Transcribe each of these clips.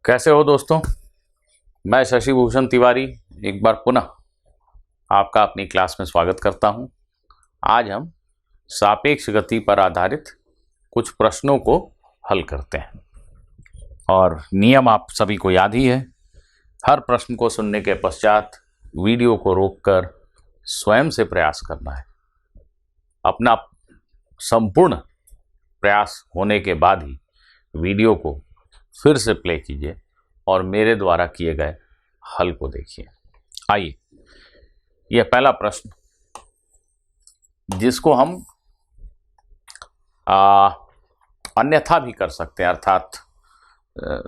कैसे हो दोस्तों। मैं शशि भूषण तिवारी एक बार पुनः आपका अपनी क्लास में स्वागत करता हूं। आज हम सापेक्ष गति पर आधारित कुछ प्रश्नों को हल करते हैं और नियम आप सभी को याद ही है। हर प्रश्न को सुनने के पश्चात वीडियो को रोककर स्वयं से प्रयास करना है। अपना संपूर्ण प्रयास होने के बाद ही वीडियो को फिर से प्ले कीजिए और मेरे द्वारा किए गए हल को देखिए। आइए, यह पहला प्रश्न जिसको हम अन्यथा भी कर सकते हैं, अर्थात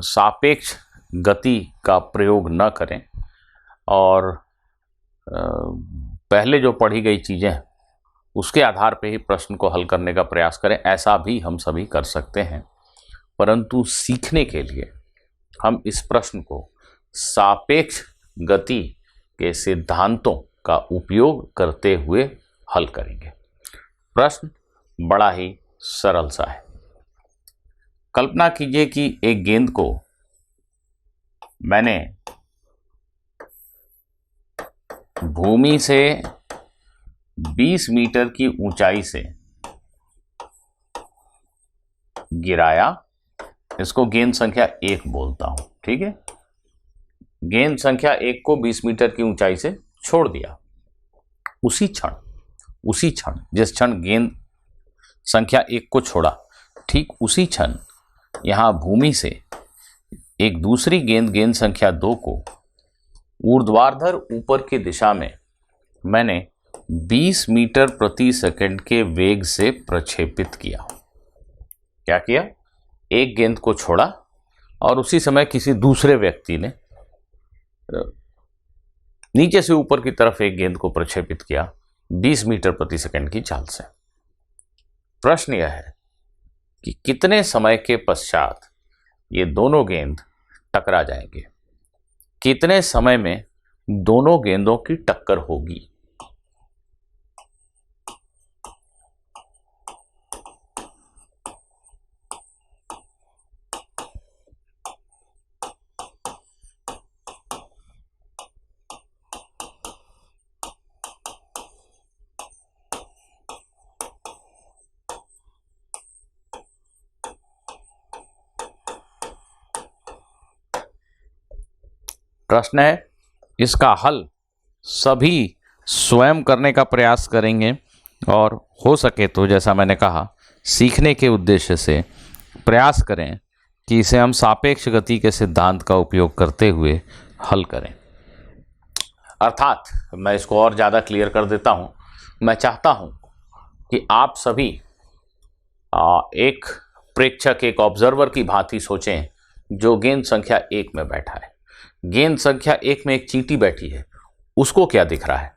सापेक्ष गति का प्रयोग न करें और पहले जो पढ़ी गई चीज़ें हैं उसके आधार पर ही प्रश्न को हल करने का प्रयास करें, ऐसा भी हम सभी कर सकते हैं। परंतु सीखने के लिए हम इस प्रश्न को सापेक्ष गति के सिद्धांतों का उपयोग करते हुए हल करेंगे। प्रश्न बड़ा ही सरल सा है। कल्पना कीजिए कि एक गेंद को मैंने भूमि से 20 मीटर की ऊंचाई से गिराया। इसको गेंद संख्या 1 बोलता हूं, ठीक है। गेंद संख्या 1 को 20 मीटर की ऊंचाई से छोड़ दिया। उसी क्षण जिस क्षण गेंद संख्या 1 को छोड़ा, ठीक उसी क्षण यहां भूमि से एक दूसरी गेंद संख्या 2 को ऊर्ध्वाधर ऊपर की दिशा में मैंने 20 मीटर प्रति सेकंड के वेग से प्रक्षेपित किया। क्या किया? एक गेंद को छोड़ा और उसी समय किसी दूसरे व्यक्ति ने नीचे से ऊपर की तरफ एक गेंद को प्रक्षेपित किया 20 मीटर प्रति सेकंड की चाल से। प्रश्न यह है कि कितने समय के पश्चात ये दोनों गेंद टकरा जाएंगे, कितने समय में दोनों गेंदों की टक्कर होगी। प्रश्न है, इसका हल सभी स्वयं करने का प्रयास करेंगे और हो सके तो जैसा मैंने कहा सीखने के उद्देश्य से प्रयास करें कि इसे हम सापेक्ष गति के सिद्धांत का उपयोग करते हुए हल करें। अर्थात मैं इसको और ज़्यादा क्लियर कर देता हूँ। मैं चाहता हूँ कि आप सभी एक प्रेक्षक, एक ऑब्जर्वर की भांति सोचें जो गेंद संख्या 1 में बैठा है। गेंद संख्या 1 में एक चींटी बैठी है, उसको क्या दिख रहा है?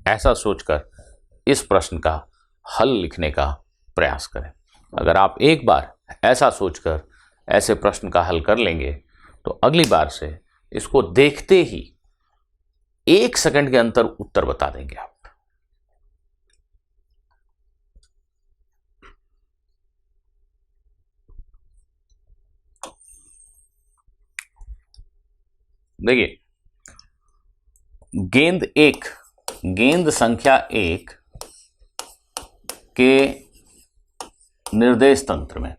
ऐसा सोचकर इस प्रश्न का हल लिखने का प्रयास करें। अगर आप एक बार ऐसा सोचकर ऐसे प्रश्न का हल कर लेंगे तो अगली बार से इसको देखते ही 1 सेकंड के अंदर उत्तर बता देंगे आप। देखिए, गेंद संख्या 1 के निर्देश तंत्र में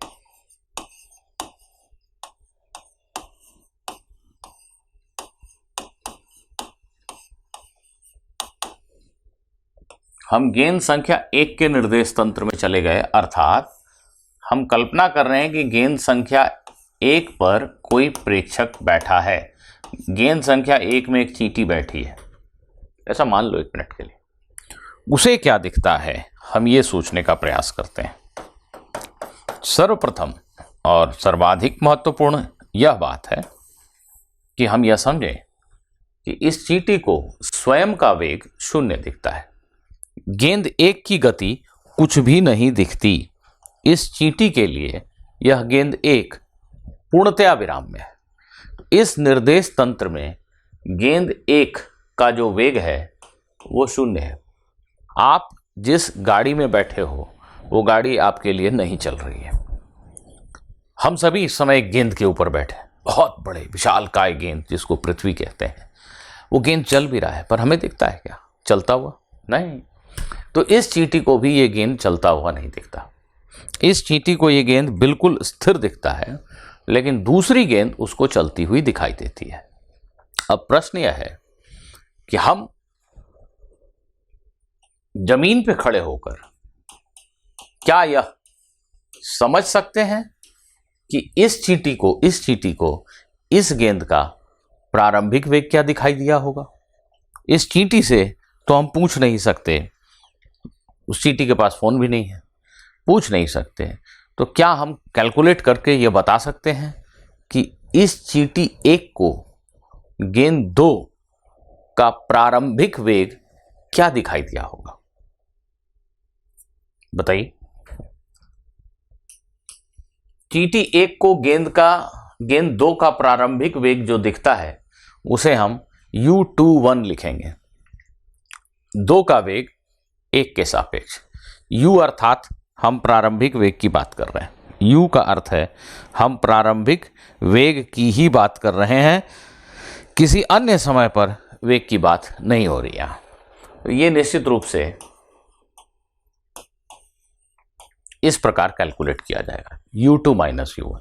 हम गेंद संख्या 1 के निर्देश तंत्र में चले गए, अर्थात हम कल्पना कर रहे हैं कि गेंद संख्या 1 पर कोई प्रेक्षक बैठा है। गेंद संख्या 1 में एक चींटी बैठी है, ऐसा मान लो 1 मिनट के लिए। उसे क्या दिखता है, हम ये सोचने का प्रयास करते हैं। सर्वप्रथम और सर्वाधिक महत्वपूर्ण यह बात है कि हम यह समझें कि इस चींटी को स्वयं का वेग 0 दिखता है। गेंद 1 की गति कुछ भी नहीं दिखती। इस चींटी के लिए यह गेंद 1 पूर्णतया विराम में है। इस निर्देश तंत्र में गेंद 1 का जो वेग है वो 0 है। आप जिस गाड़ी में बैठे हो वो गाड़ी आपके लिए नहीं चल रही है। हम सभी इस समय एक गेंद के ऊपर बैठे, बहुत बड़े विशालकाय गेंद जिसको पृथ्वी कहते हैं, वो गेंद चल भी रहा है, पर हमें दिखता है क्या चलता हुआ? नहीं। तो इस चींटी को भी ये गेंद चलता हुआ नहीं दिखता। इस चींटी को ये गेंद बिल्कुल स्थिर दिखता है, लेकिन दूसरी गेंद उसको चलती हुई दिखाई देती है। अब प्रश्न यह है कि हम जमीन पे खड़े होकर क्या यह समझ सकते हैं कि इस चींटी को इस गेंद का प्रारंभिक वेग क्या दिखाई दिया होगा? इस चींटी से तो हम पूछ नहीं सकते, उस चींटी के पास फोन भी नहीं है, पूछ नहीं सकते। तो क्या हम कैलकुलेट करके ये बता सकते हैं कि इस चींटी 1 को गेंद 2 का प्रारंभिक वेग क्या दिखाई दिया होगा? बताइए। चींटी 1 को गेंद 2 का प्रारंभिक वेग जो दिखता है उसे हम u21 लिखेंगे। 2 का वेग 1 के सापेक्ष, u अर्थात हम प्रारंभिक वेग की बात कर रहे हैं। u का अर्थ है हम प्रारंभिक वेग की ही बात कर रहे हैं, किसी अन्य समय पर वेग की बात नहीं हो रही है। तो ये निश्चित रूप से इस प्रकार कैलकुलेट किया जाएगा, u2 माइनस u1।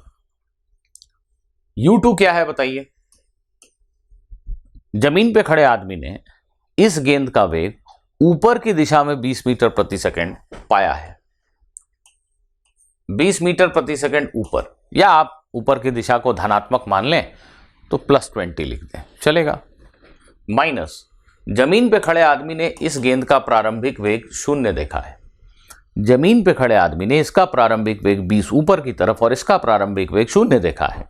u2 क्या है बताइए? जमीन पे खड़े आदमी ने इस गेंद का वेग ऊपर की दिशा में 20 मीटर प्रति सेकंड पाया है। 20 मीटर प्रति सेकंड ऊपर, या आप ऊपर की दिशा को धनात्मक मान लें तो +20 लिख दें, चलेगा। माइनस जमीन पे खड़े आदमी ने इस गेंद का प्रारंभिक वेग 0 देखा है। जमीन पे खड़े आदमी ने इसका प्रारंभिक वेग 20 ऊपर की तरफ और इसका प्रारंभिक वेग 0 देखा है।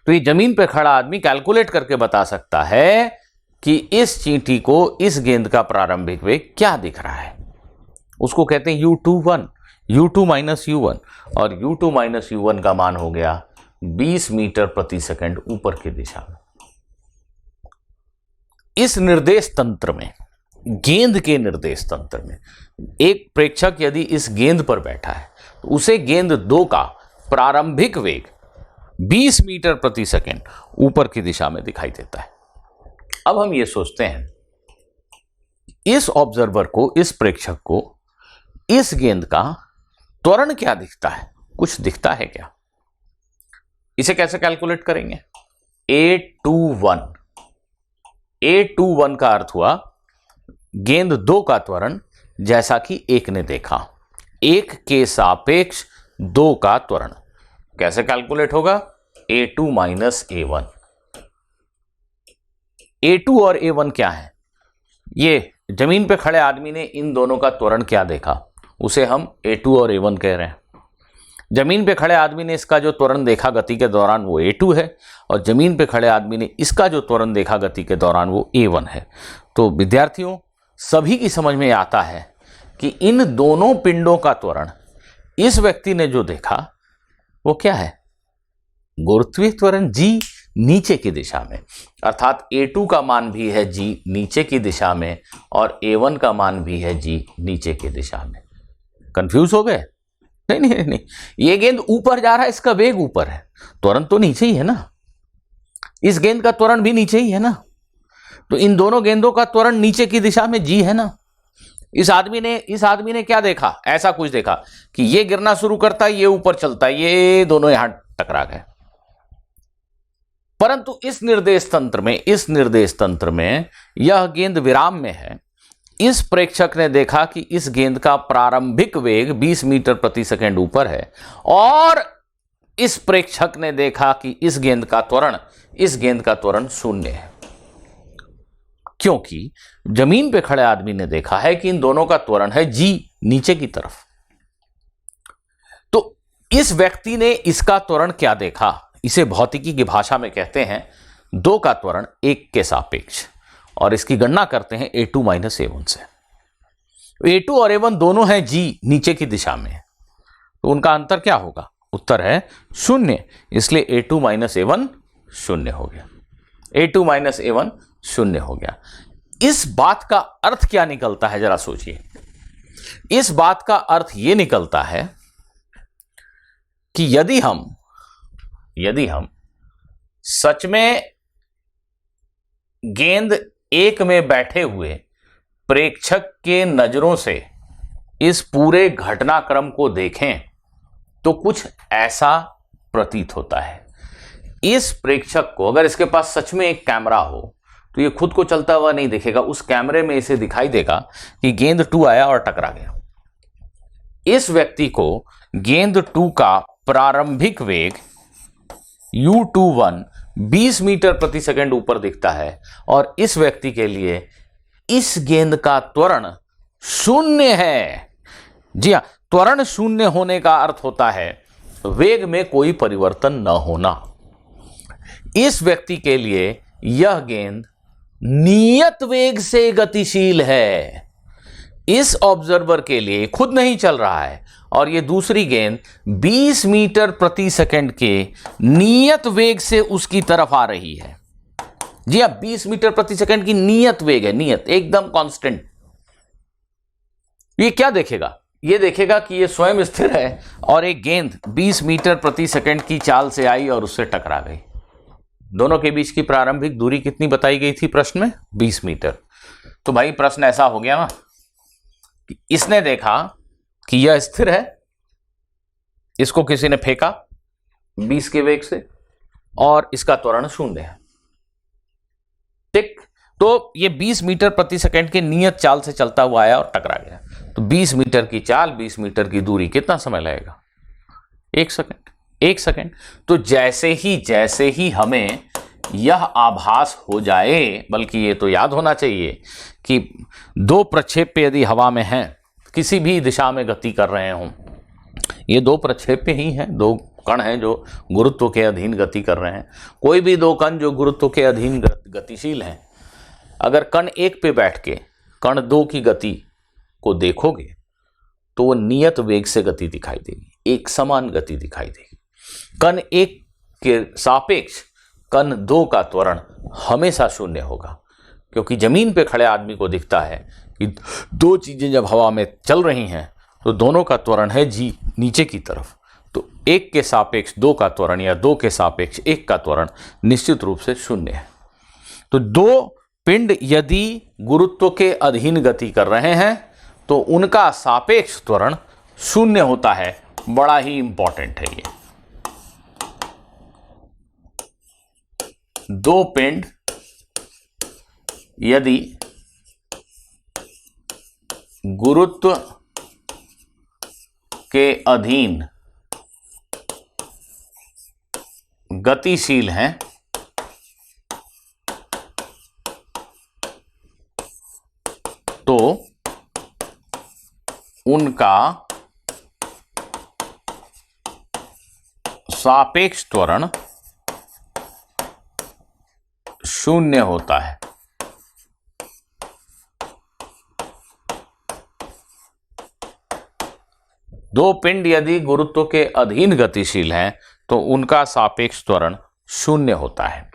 तो ये जमीन पे खड़ा आदमी कैलकुलेट करके बता सकता है कि इस चींटी को इस गेंद का प्रारंभिक वेग क्या दिख रहा है। उसको कहते हैं u21, u2 माइनस u1, और u2 माइनस u1 का मान हो गया 20 मीटर प्रति सेकंड ऊपर की दिशा में। इस निर्देश तंत्र में, गेंद के निर्देश तंत्र में, एक प्रेक्षक यदि इस गेंद पर बैठा है तो उसे गेंद 2 का प्रारंभिक वेग 20 मीटर प्रति सेकंड ऊपर की दिशा में दिखाई देता है। अब हम ये सोचते हैं, इस ऑब्जर्वर को, इस प्रेक्षक को इस गेंद का त्वरण क्या दिखता है? कुछ दिखता है क्या? इसे कैसे कैलकुलेट करेंगे? A21 का अर्थ हुआ गेंद 2 का त्वरण जैसा कि 1 ने देखा, 1 के सापेक्ष 2 का त्वरण। कैसे कैलकुलेट होगा? A2 minus A1। A2 और A1 क्या है? ये जमीन पे खड़े आदमी ने इन दोनों का त्वरण क्या देखा, उसे हम A2 और A1 कह रहे हैं। जमीन पे खड़े आदमी ने इसका जो त्वरण देखा गति के दौरान वो A2 है, और जमीन पे खड़े आदमी ने इसका जो त्वरण देखा गति के दौरान वो A1 है। तो विद्यार्थियों, सभी की समझ में आता है कि इन दोनों पिंडों का त्वरण इस व्यक्ति ने जो देखा वो क्या है? गुरुत्वीय त्वरण g नीचे की दिशा में, अर्थात A2 का मान भी है g नीचे की दिशा में और A1 का मान भी है g नीचे की दिशा में। कंफ्यूज हो गए? नहीं, ये गेंद ऊपर जा रहा है, इसका वेग ऊपर है, त्वरण तो नीचे ही है ना। इस गेंद का त्वरण भी नीचे ही है ना। तो इन दोनों गेंदों का त्वरण नीचे की दिशा में g है ना। इस आदमी ने क्या देखा? ऐसा कुछ देखा कि ये गिरना शुरू करता है, ये ऊपर चलता है, ये दोनों यहां टकरा गए। परंतु इस निर्देश तंत्र में यह गेंद विराम में है। इस प्रेक्षक ने देखा कि इस गेंद का प्रारंभिक वेग 20 मीटर प्रति सेकंड ऊपर है, और इस प्रेक्षक ने देखा कि इस गेंद का त्वरण 0 है, क्योंकि जमीन पे खड़े आदमी ने देखा है कि इन दोनों का त्वरण है g नीचे की तरफ। तो इस व्यक्ति ने इसका त्वरण क्या देखा? इसे भौतिकी की भाषा में कहते हैं 2 का त्वरण 1 के सापेक्ष, और इसकी गणना करते हैं A2 माइनस A1 से। A2 और A1 दोनों हैं g नीचे की दिशा में, तो उनका अंतर क्या होगा? उत्तर है 0, इसलिए A2 माइनस A1 0 हो गया। A2 माइनस A1 0 हो गया। इस बात का अर्थ क्या निकलता है, जरा सोचिए। इस बात का अर्थ यह निकलता है कि यदि हम सच में गेंद एक में बैठे हुए प्रेक्षक के नजरों से इस पूरे घटनाक्रम को देखें तो कुछ ऐसा प्रतीत होता है। इस प्रेक्षक को, अगर इसके पास सच में एक कैमरा हो तो ये खुद को चलता हुआ नहीं दिखेगा, उस कैमरे में इसे दिखाई देगा कि गेंद 2 आया और टकरा गया। इस व्यक्ति को गेंद 2 का प्रारंभिक वेग u21 20 मीटर प्रति सेकंड ऊपर दिखता है और इस व्यक्ति के लिए इस गेंद का त्वरण 0 है। जी हां, त्वरण 0 होने का अर्थ होता है वेग में कोई परिवर्तन न होना। इस व्यक्ति के लिए यह गेंद नियत वेग से गतिशील है। इस ऑब्जर्वर के लिए खुद नहीं चल रहा है और यह दूसरी गेंद 20 मीटर प्रति सेकंड के नियत वेग से उसकी तरफ आ रही है। जी हां, 20 मीटर प्रति सेकंड की नियत वेग है, नियत एकदम कांस्टेंट। ये क्या देखेगा? ये देखेगा कि ये स्वयं स्थिर है और एक गेंद 20 मीटर प्रति सेकंड की चाल से आई और उससे टकरा गई। दोनों के बीच की प्रारंभिक दूरी कितनी बताई गई थी प्रश्न में? 20 मीटर। तो भाई प्रश्न ऐसा हो गया ना कि इसने देखा कि यह स्थिर है, इसको किसी ने फेंका 20 के वेग से और इसका त्वरण 0 है। ठीक, तो ये 20 मीटर प्रति सेकंड के नियत चाल से चलता हुआ आया और टकरा गया। तो 20 मीटर की चाल, 20 मीटर की दूरी, कितना समय लगेगा? 1 सेकंड। 1 सेकंड। तो जैसे ही हमें यह आभास हो जाए, बल्कि ये तो याद होना चाहिए कि 2 प्रक्षेप्य यदि हवा में हैं, किसी भी दिशा में गति कर रहे हों, ये 2 प्रक्षेप्य ही हैं, 2 कण हैं जो गुरुत्व के अधीन गति कर रहे हैं। कोई भी 2 कण जो गुरुत्व के अधीन गतिशील हैं, अगर कण 1 पे बैठ के कण 2 की गति को देखोगे तो वो नियत वेग से गति दिखाई देगी, एक समान गति दिखाई देगी। कण 1 के सापेक्ष कण 2 का त्वरण हमेशा 0 होगा, क्योंकि जमीन पे खड़े आदमी को दिखता है कि 2 चीजें जब हवा में चल रही हैं तो दोनों का त्वरण है जी नीचे की तरफ। तो 1 के सापेक्ष 2 का त्वरण या 2 के सापेक्ष 1 का त्वरण निश्चित रूप से 0 है। तो 2 पिंड यदि गुरुत्व के अधीन गति कर रहे हैं तो उनका सापेक्ष त्वरण 0 होता है। बड़ा ही इंपॉर्टेंट है ये। 2 पिंड यदि गुरुत्व के अधीन गतिशील हैं तो उनका सापेक्ष त्वरण 0 होता है। दो पिंड यदि गुरुत्व के अधीन गतिशील हैं तो उनका सापेक्ष त्वरण 0 होता है।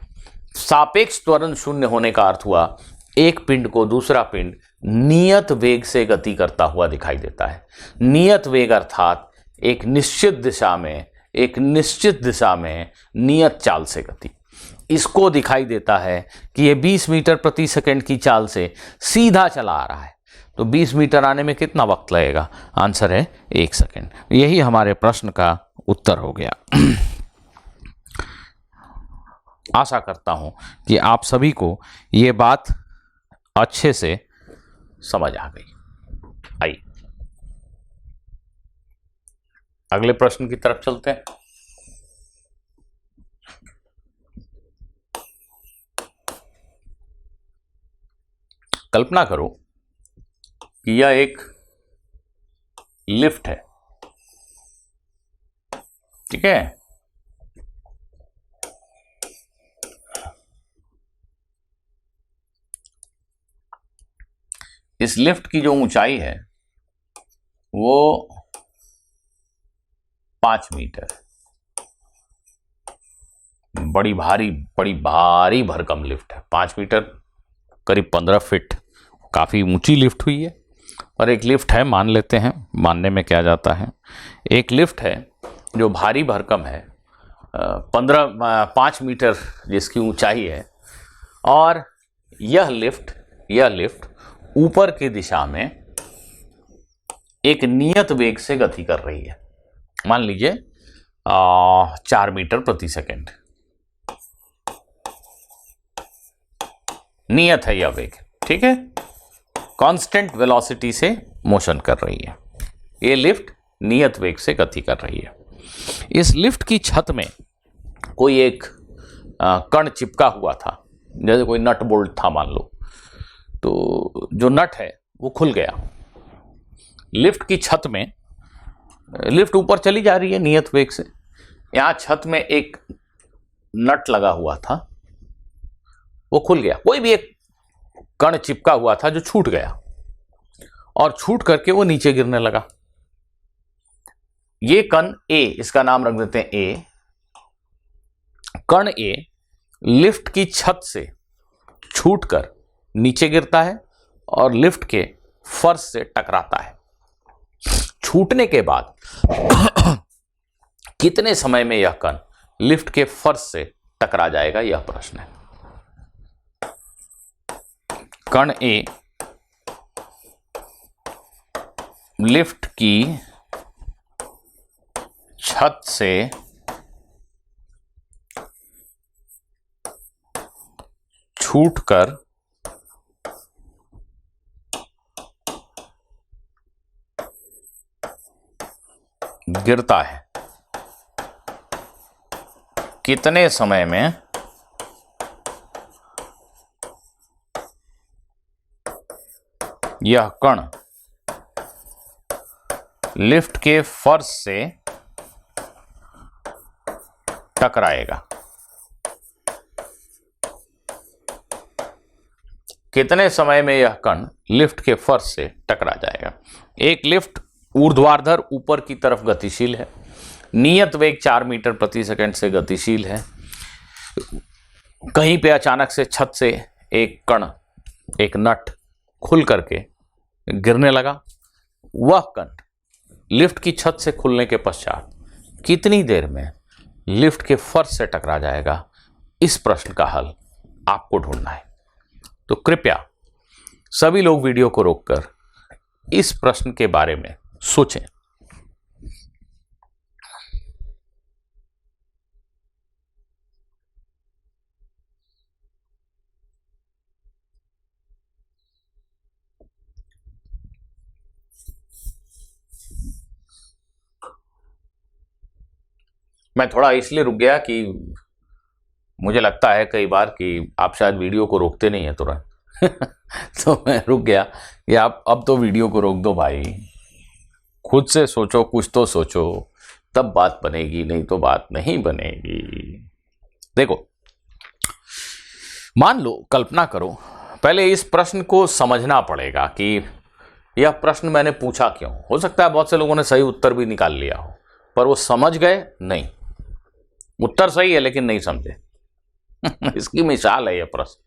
सापेक्ष त्वरण 0 होने का अर्थ हुआ एक पिंड को दूसरा पिंड नियत वेग से गति करता हुआ दिखाई देता है। नियत वेग अर्थात एक निश्चित दिशा में नियत चाल से गति। इसको दिखाई देता है कि ये 20 मीटर प्रति सेकंड की चाल से सीधा चला आ रहा है, तो 20 मीटर आने में कितना वक्त लगेगा? आंसर है 1 सेकंड। यही हमारे प्रश्न का उत्तर हो गया। आशा करता हूं कि आप सभी को ये बात अच्छे से समझ आ गई। आइए अगले प्रश्न की तरफ चलते हैं। कल्पना करो कि यह एक लिफ्ट है, ठीक है। इस लिफ्ट की जो ऊंचाई है वो 5 मीटर, बड़ी भारी भरकम लिफ्ट है। 5 मीटर करीब 15 फीट, काफी ऊंची लिफ्ट हुई है। और एक लिफ्ट है, मान लेते हैं, मानने में क्या जाता है, एक लिफ्ट है जो भारी भरकम है 5 मीटर जिसकी ऊंचाई है, और यह लिफ्ट ऊपर की दिशा में एक नियत वेग से गति कर रही है। मान लीजिए 4 मीटर प्रति सेकंड नियत है यह वेग, ठीक है, कांस्टेंट वेलोसिटी से मोशन कर रही है। ये लिफ्ट नियत वेग से गति कर रही है। इस लिफ्ट की छत में कोई एक कण चिपका हुआ था, जैसे कोई नट बोल्ट था मान लो, तो जो नट है वो खुल गया। लिफ्ट की छत में, लिफ्ट ऊपर चली जा रही है नियत वेग से, यहां छत में एक नट लगा हुआ था, वो खुल गया। कोई भी एक कण चिपका हुआ था जो छूट गया और छूट करके वो नीचे गिरने लगा। ये कण ए, इसका नाम रख देते हैं ए। कण ए लिफ्ट की छत से छूटकर नीचे गिरता है और लिफ्ट के फर्श से टकराता है। छूटने के बाद कितने समय में यह कण लिफ्ट के फर्श से टकरा जाएगा, यह प्रश्न है। कण ए लिफ्ट की छत से छूटकर गिरता है। कितने समय में यह कण लिफ्ट के फर्श से टकराएगा? कितने समय में यह कण लिफ्ट के फर्श से टकरा जाएगा? एक लिफ्ट ऊर्ध्वाधर ऊपर की तरफ गतिशील है, नियत वेग 4 मीटर प्रति सेकंड से गतिशील है। कहीं पे अचानक से छत से एक कण, एक नट खुल करके गिरने लगा। वह कण लिफ्ट की छत से खुलने के पश्चात कितनी देर में लिफ्ट के फर्श से टकरा जाएगा? इस प्रश्न का हल आपको ढूंढना है। तो कृपया सभी लोग वीडियो को रोककर इस प्रश्न के बारे में सोचें। मैं थोड़ा इसलिए रुक गया कि मुझे लगता है कई बार कि आप शायद वीडियो को रोकते नहीं है तुरंत तो मैं रुक गया कि आप अब तो वीडियो को रोक दो भाई, खुद से सोचो, कुछ तो सोचो, तब बात बनेगी, नहीं तो बात नहीं बनेगी। देखो, मान लो, कल्पना करो, पहले इस प्रश्न को समझना पड़ेगा कि यह प्रश्न मैंने पूछा क्यों। हो सकता है बहुत से लोगों ने सही उत्तर भी निकाल लिया हो, पर वो समझ गए नहीं। उत्तर सही है लेकिन नहीं समझे इसकी मिसाल है यह प्रश्न।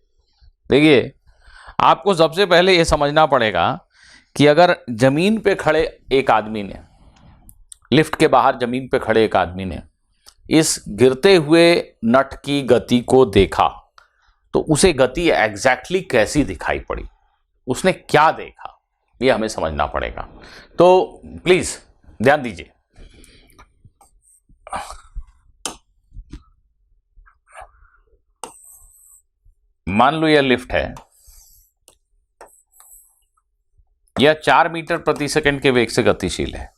देखिए, आपको सबसे पहले यह समझना पड़ेगा कि अगर जमीन पे खड़े एक आदमी ने, लिफ्ट के बाहर जमीन पे खड़े एक आदमी ने इस गिरते हुए नट की गति को देखा, तो उसे गति एग्जैक्टली कैसी दिखाई पड़ी, उसने क्या देखा, यह हमें समझना पड़ेगा। तो प्लीज ध्यान दीजिए। मान लो यह लिफ्ट है, यह 4 मीटर प्रति सेकंड के वेग से गतिशील है।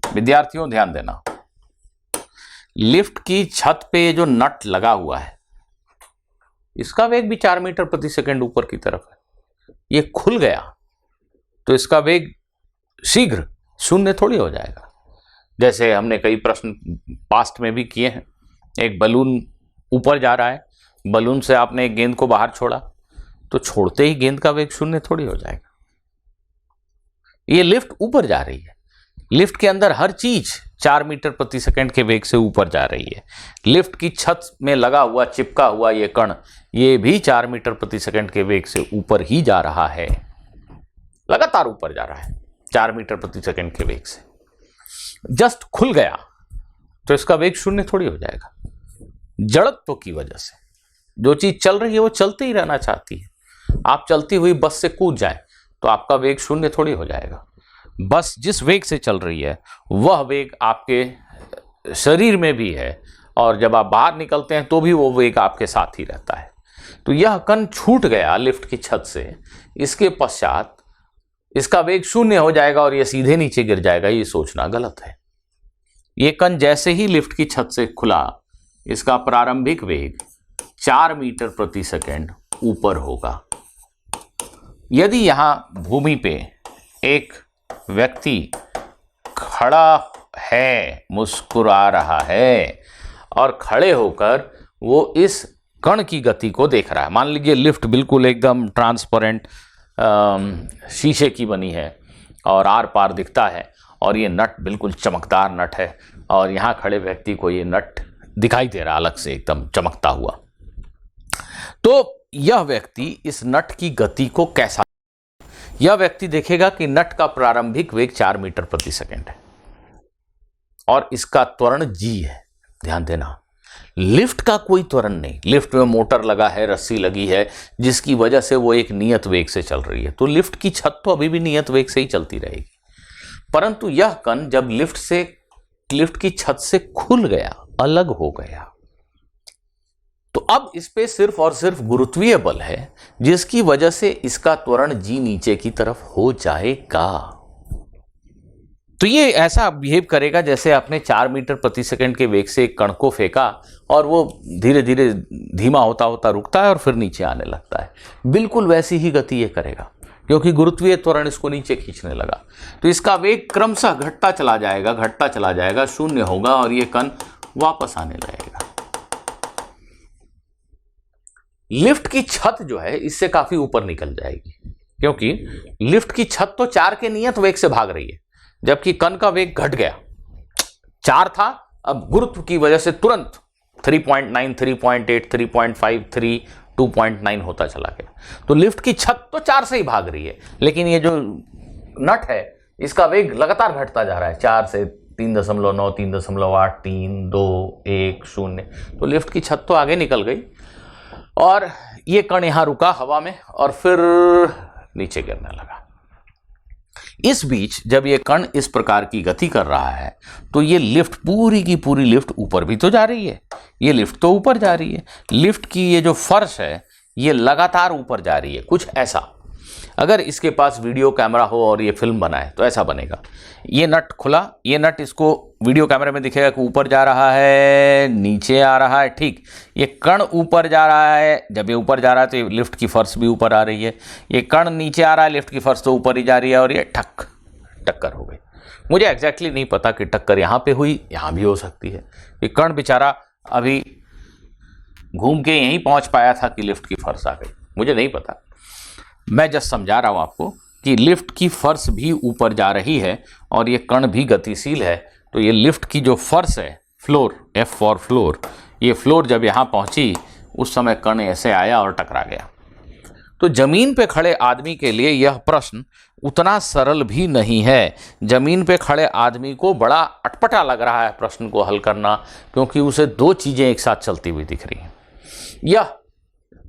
विद्यार्थियों ध्यान देना, लिफ्ट की छत पे जो नट लगा हुआ है, इसका वेग भी 4 मीटर प्रति सेकंड ऊपर की तरफ है। यह खुल गया तो इसका वेग शीघ्र शून्य थोड़ी हो जाएगा। जैसे हमने कई प्रश्न पास्ट में भी किए हैं, एक बलून ऊपर जा रहा है, बलून से आपने एक गेंद को बाहर छोड़ा, तो छोड़ते ही गेंद का वेग शून्य थोड़ी हो जाएगा। ये लिफ्ट ऊपर जा रही है, लिफ्ट के अंदर हर चीज 4 मीटर प्रति सेकंड के वेग से ऊपर जा रही है। लिफ्ट की छत में लगा हुआ, चिपका हुआ ये कण, ये भी 4 मीटर प्रति सेकंड के वेग से ऊपर ही जा रहा है, लगातार ऊपर जा रहा है 4 मीटर प्रति सेकंड के वेग से। जस्ट खुल गया तो इसका वेग शून्य थोड़ी हो जाएगा। जड़त्व की वजह से जो चीज चल रही है वो चलते ही रहना चाहती है। आप चलती हुई बस से कूद जाए तो आपका वेग शून्य थोड़ी हो जाएगा। बस जिस वेग से चल रही है वह वेग आपके शरीर में भी है, और जब आप बाहर निकलते हैं तो भी वो वेग आपके साथ ही रहता है। तो यह कण छूट गया लिफ्ट की छत से, इसके पश्चात इसका वेग शून्य हो जाएगा और यह सीधे नीचे गिर जाएगा, ये सोचना गलत है। ये कण जैसे ही लिफ्ट की छत से खुला, इसका प्रारंभिक वेग 4 मीटर प्रति सेकंड ऊपर होगा। यदि यहां भूमि पे एक व्यक्ति खड़ा है, मुस्कुरा रहा है और खड़े होकर वो इस कण की गति को देख रहा है, मान लीजिए लिफ्ट बिल्कुल एकदम ट्रांसपेरेंट शीशे की बनी है और आर पार दिखता है, और ये नट बिल्कुल चमकदार नट है, और यहाँ खड़े व्यक्ति को ये नट दिखाई दे रहा अलग से एकदम चमकता हुआ। तो यह व्यक्ति इस नट की गति को कैसा, यह व्यक्ति देखेगा कि नट का प्रारंभिक वेग 4 मीटर प्रति सेकंड है और इसका त्वरण g है। ध्यान देना, लिफ्ट का कोई त्वरण नहीं। लिफ्ट में मोटर लगा है, रस्सी लगी है, जिसकी वजह से वो एक नियत वेग से चल रही है। तो लिफ्ट की छत तो अभी भी नियत वेग से ही चलती रहेगी, परंतु यह कण जब लिफ्ट की छत से खुल गया, अलग हो गया, तो अब इस पे सिर्फ और सिर्फ गुरुत्वीय बल है, जिसकी वजह से इसका त्वरण जी नीचे की तरफ हो जाएगा। तो ये ऐसा बिहेव करेगा जैसे आपने 4 मीटर प्रति सेकंड के वेग से एक कण को फेंका और वो धीरे धीरे धीमा होता होता रुकता है और फिर नीचे आने लगता है। बिल्कुल वैसी ही गति ये करेगा, क्योंकि गुरुत्वीय त्वरण इसको नीचे खींचने लगा। तो इसका वेग क्रमशः घटता चला जाएगा, शून्य होगा और ये कण वापस आने लगेगा। लिफ्ट की छत जो है इससे काफी ऊपर निकल जाएगी, क्योंकि लिफ्ट की छत तो 4 के नियत वेग से भाग रही है, जबकि कण का वेग घट गया। 4 था, अब गुरुत्व की वजह से तुरंत 3.9, 3.8, 3.5, 3, 2.9 होता चला गया। तो लिफ्ट की छत तो 4 से ही भाग रही है, लेकिन ये जो नट है इसका वेग लगातार घटता जा रहा है, 4 से 3.9, 3.8, 3, 2, 1, 0। तो लिफ्ट की छत तो आगे निकल गई और ये कण यहां रुका हवा में और फिर नीचे गिरने लगा। इस बीच जब ये कण इस प्रकार की गति कर रहा है तो ये लिफ्ट, पूरी की पूरी लिफ्ट ऊपर भी तो जा रही है, ये लिफ्ट तो ऊपर जा रही है। लिफ्ट की ये जो फर्श है ये लगातार ऊपर जा रही है, कुछ ऐसा। अगर इसके पास वीडियो कैमरा हो और ये फिल्म बनाए तो ऐसा बनेगा। ये नट खुला, ये नट इसको वीडियो कैमरे में दिखेगा कि ऊपर जा रहा है, नीचे आ रहा है, ठीक। ये कण ऊपर जा रहा है, जब ये ऊपर जा रहा है तो ये लिफ्ट की फर्श भी ऊपर आ रही है। ये कण नीचे आ रहा है, लिफ्ट की फर्श तो ऊपर ही जा रही है और ये टक्कर हो गई। मुझे एग्जैक्टली नहीं पता कि टक्कर यहाँ पे हुई, यहाँ भी हो सकती है। ये कण बेचारा अभी घूम के यहीं पहुँच पाया था कि लिफ्ट की फर्श आ गई, मुझे नहीं पता। मैं जस्ट समझा रहा हूँ आपको कि लिफ्ट की फर्श भी ऊपर जा रही है और ये कण भी गतिशील है। तो ये लिफ्ट की जो फर्श है, फ्लोर, F फॉर फ्लोर, ये फ्लोर जब यहाँ पहुँची उस समय कण ऐसे आया और टकरा गया। तो जमीन पे खड़े आदमी के लिए यह प्रश्न उतना सरल भी नहीं है। जमीन पे खड़े आदमी को बड़ा अटपटा लग रहा है प्रश्न को हल करना, क्योंकि उसे 2 चीज़ें एक साथ चलती हुई दिख रही हैं। यह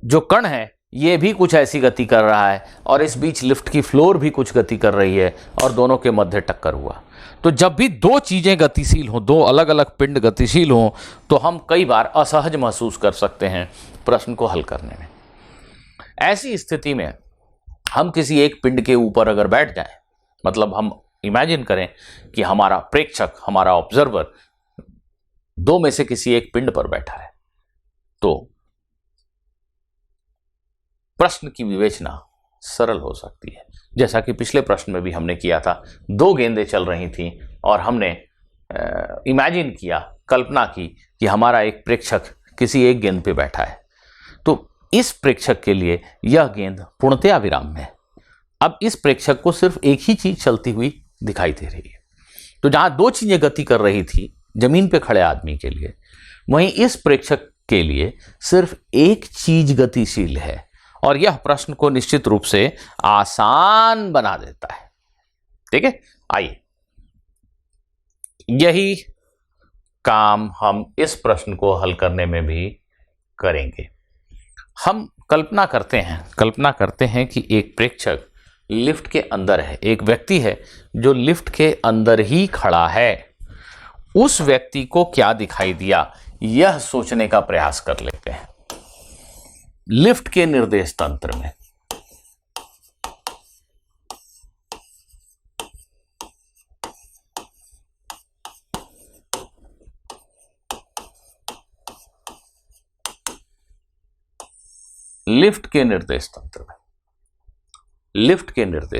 जो कण है ये भी कुछ ऐसी गति कर रहा है और इस बीच लिफ्ट की फ्लोर भी कुछ गति कर रही है और दोनों के मध्य टक्कर हुआ। तो जब भी 2 चीज़ें गतिशील हों, 2 अलग अलग पिंड गतिशील हों, तो हम कई बार असहज महसूस कर सकते हैं प्रश्न को हल करने में। ऐसी स्थिति में हम किसी एक पिंड के ऊपर अगर बैठ जाएं, मतलब हम इमेजिन करें कि हमारा प्रेक्षक, हमारा ऑब्जर्वर 2 में से किसी एक पिंड पर बैठा है, तो प्रश्न की विवेचना सरल हो सकती है। जैसा कि पिछले प्रश्न में भी हमने किया था, 2 गेंदें चल रही थीं और हमने इमेजिन किया, कल्पना की कि हमारा एक प्रेक्षक किसी एक गेंद पे बैठा है। तो इस प्रेक्षक के लिए यह गेंद पूर्णतया विराम में है। अब इस प्रेक्षक को सिर्फ एक ही चीज चलती हुई दिखाई दे रही है। तो जहां 2 चीजें गति कर रही थी जमीन पे खड़े आदमी के लिए, वहीं इस प्रेक्षक के लिए सिर्फ एक चीज गतिशील है और यह प्रश्न को निश्चित रूप से आसान बना देता है। ठीक है, आइए, यही काम हम इस प्रश्न को हल करने में भी करेंगे। हम कल्पना करते हैं कि एक प्रेक्षक लिफ्ट के अंदर है, एक व्यक्ति है जो लिफ्ट के अंदर ही खड़ा है। उस व्यक्ति को क्या दिखाई दिया, यह सोचने का प्रयास कर लेते हैं। लिफ्ट के निर्देश तंत्र में लिफ्ट के निर्देश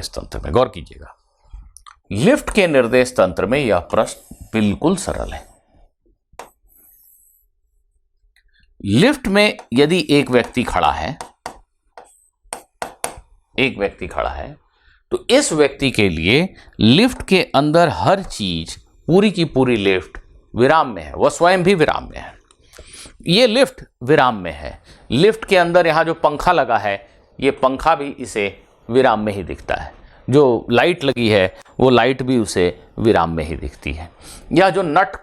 तंत्र में गौर कीजिएगा। लिफ्ट के निर्देश तंत्र में यह प्रश्न बिल्कुल सरल है। लिफ्ट में यदि एक व्यक्ति खड़ा है तो इस व्यक्ति के लिए लिफ्ट के अंदर हर चीज, पूरी की पूरी लिफ्ट विराम में है, वह स्वयं भी विराम में है। ये लिफ्ट विराम में है। लिफ्ट के अंदर यहां जो पंखा लगा है, ये पंखा भी इसे विराम में ही दिखता है। जो लाइट लगी है वो लाइट भी उसे विराम में ही दिखती है। यह जो नट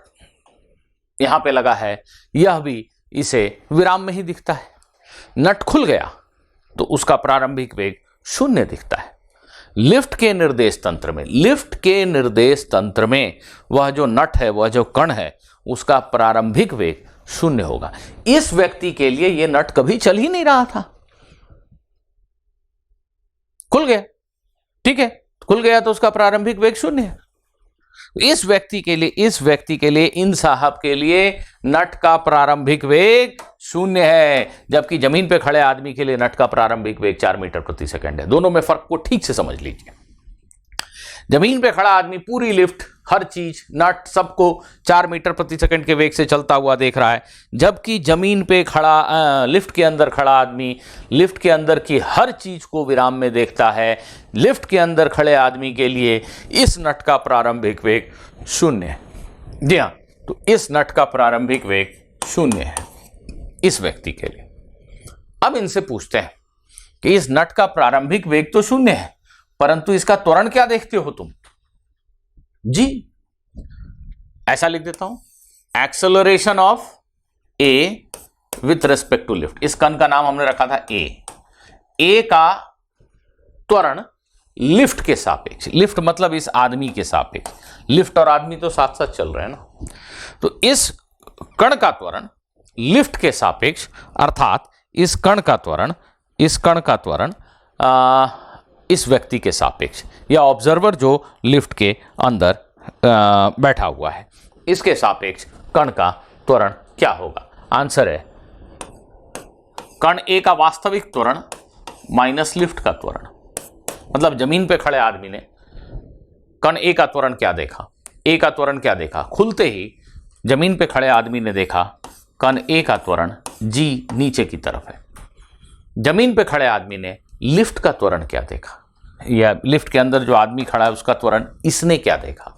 यहां पे लगा है, यह भी इसे विराम में ही दिखता है। नट खुल गया तो उसका प्रारंभिक वेग 0 दिखता है। लिफ्ट के निर्देश तंत्र में वह जो नट है, वह जो कण है, उसका प्रारंभिक वेग 0 होगा। इस व्यक्ति के लिए यह नट कभी चल ही नहीं रहा था, खुल गया, ठीक है, खुल गया तो उसका प्रारंभिक वेग 0 है। इस व्यक्ति के लिए इन साहब के लिए नट का प्रारंभिक वेग 0 है, जबकि जमीन पे खड़े आदमी के लिए नट का प्रारंभिक वेग 4 मीटर प्रति सेकंड है। दोनों में फर्क को ठीक से समझ लीजिए। जमीन पे खड़ा आदमी पूरी लिफ्ट, हर चीज, नट, सबको 4 मीटर प्रति सेकंड के वेग से चलता हुआ देख रहा है, जबकि जमीन पे खड़ा लिफ्ट के अंदर खड़ा आदमी लिफ्ट के अंदर की हर चीज को विराम में देखता है। लिफ्ट के अंदर खड़े आदमी के लिए इस नट का प्रारंभिक वेग 0 है। जी हाँ, तो इस नट का प्रारंभिक वेग 0 है इस व्यक्ति के लिए। अब इनसे पूछते हैं कि इस नट का प्रारंभिक वेग तो 0 है, परंतु इसका त्वरण क्या देखते हो तुम? जी, ऐसा लिख देता हूं, acceleration of A with respect to lift. इस कण का नाम हमने रखा था ए का त्वरण लिफ्ट के सापेक्ष। लिफ्ट मतलब इस आदमी के सापेक्ष। लिफ्ट और आदमी तो साथ साथ चल रहे हैं ना। तो इस कण का त्वरण लिफ्ट के सापेक्ष, अर्थात इस कण का त्वरण इस व्यक्ति के सापेक्ष, या ऑब्जर्वर जो लिफ्ट के अंदर बैठा हुआ है, इसके सापेक्ष कण का त्वरण क्या होगा? आंसर है कण ए का वास्तविक त्वरण माइनस लिफ्ट का त्वरण। मतलब जमीन पे खड़े आदमी ने कण ए का त्वरण क्या देखा? ए का त्वरण क्या देखा? खुलते ही जमीन पे खड़े आदमी ने देखा कण ए का त्वरण जी नीचे की तरफ है। जमीन पे खड़े आदमी ने लिफ्ट का त्वरण क्या देखा, या लिफ्ट के अंदर जो आदमी खड़ा है उसका त्वरण इसने क्या देखा?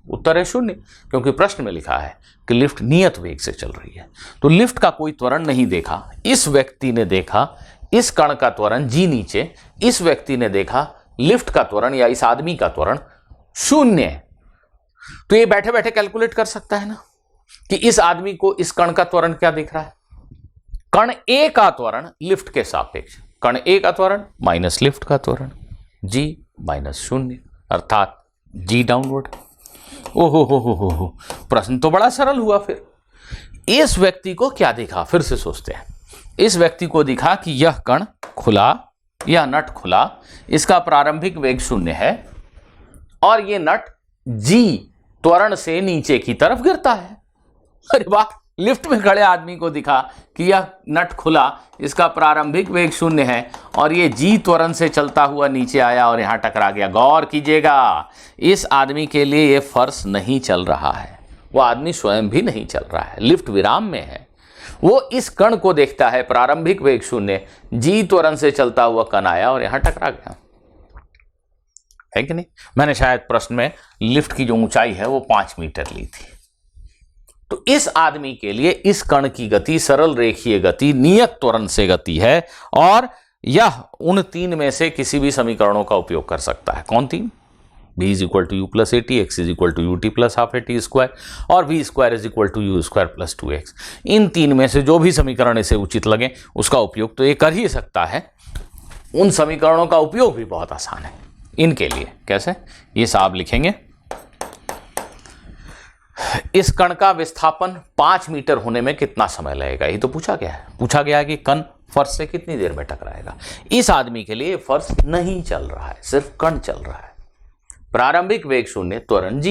उत्तर है 0, क्योंकि प्रश्न में लिखा है कि लिफ्ट नियत वेग से चल रही है। तो लिफ्ट का कोई त्वरण नहीं देखा। इस व्यक्ति ने देखा इस कण का त्वरण जी नीचे, इस व्यक्ति ने देखा लिफ्ट का त्वरण या इस आदमी का त्वरण 0 है। तो ये बैठे बैठे कैलकुलेट कर सकता है ना कि इस आदमी को इस कण का त्वरण क्या दिख रहा है? कण ए का त्वरण लिफ्ट के सापेक्ष, कण ए का त्वरण माइनस लिफ्ट का त्वरण, जी माइनस 0, अर्थात जी डाउनवर्ड। ओहो हो, प्रश्न तो बड़ा सरल हुआ। फिर इस व्यक्ति को क्या दिखा? फिर से सोचते हैं। इस व्यक्ति को दिखा कि यह कण खुला, यह नट खुला, इसका प्रारंभिक वेग 0 है और यह नट जी त्वरण से नीचे की तरफ गिरता है। अरे वाह, लिफ्ट में खड़े आदमी को दिखा कि यह नट खुला, इसका प्रारंभिक वेग 0 है और ये जी त्वरण से चलता हुआ नीचे आया और यहां टकरा गया। गौर कीजिएगा, इस आदमी के लिए यह फर्श नहीं चल रहा है, वह आदमी स्वयं भी नहीं चल रहा है, लिफ्ट विराम में है। वो इस कण को देखता है, प्रारंभिक वेग 0, जी त्वरण से चलता हुआ कण आया और यहां टकरा गया, है कि नहीं? मैंने शायद प्रश्न में लिफ्ट की जो ऊंचाई है वो 5 मीटर ली थी। तो इस आदमी के लिए इस कण की गति सरल रेखीय गति, नियत त्वरण से गति है और यह उन 3 में से किसी भी समीकरणों का उपयोग कर सकता है। कौन 3? v is equal to u plus a t, x is equal to U T plus half A T square और v square is equal to u square plus 2x। इन तीन में से जो भी समीकरण इसे उचित लगे उसका उपयोग तो ये कर ही सकता है। उन समीकरणों का उपयोग भी बहुत आसान है इनके लिए। कैसे? ये साहब लिखेंगे, इस कण का विस्थापन 5 मीटर होने में कितना समय लगेगा, ये तो पूछा गया है। पूछा गया है कि कण फर्श से कितनी देर में टकराएगा। इस आदमी के लिए फर्श नहीं चल रहा है, सिर्फ कण चल रहा है। प्रारंभिक वेग 0, त्वरण g।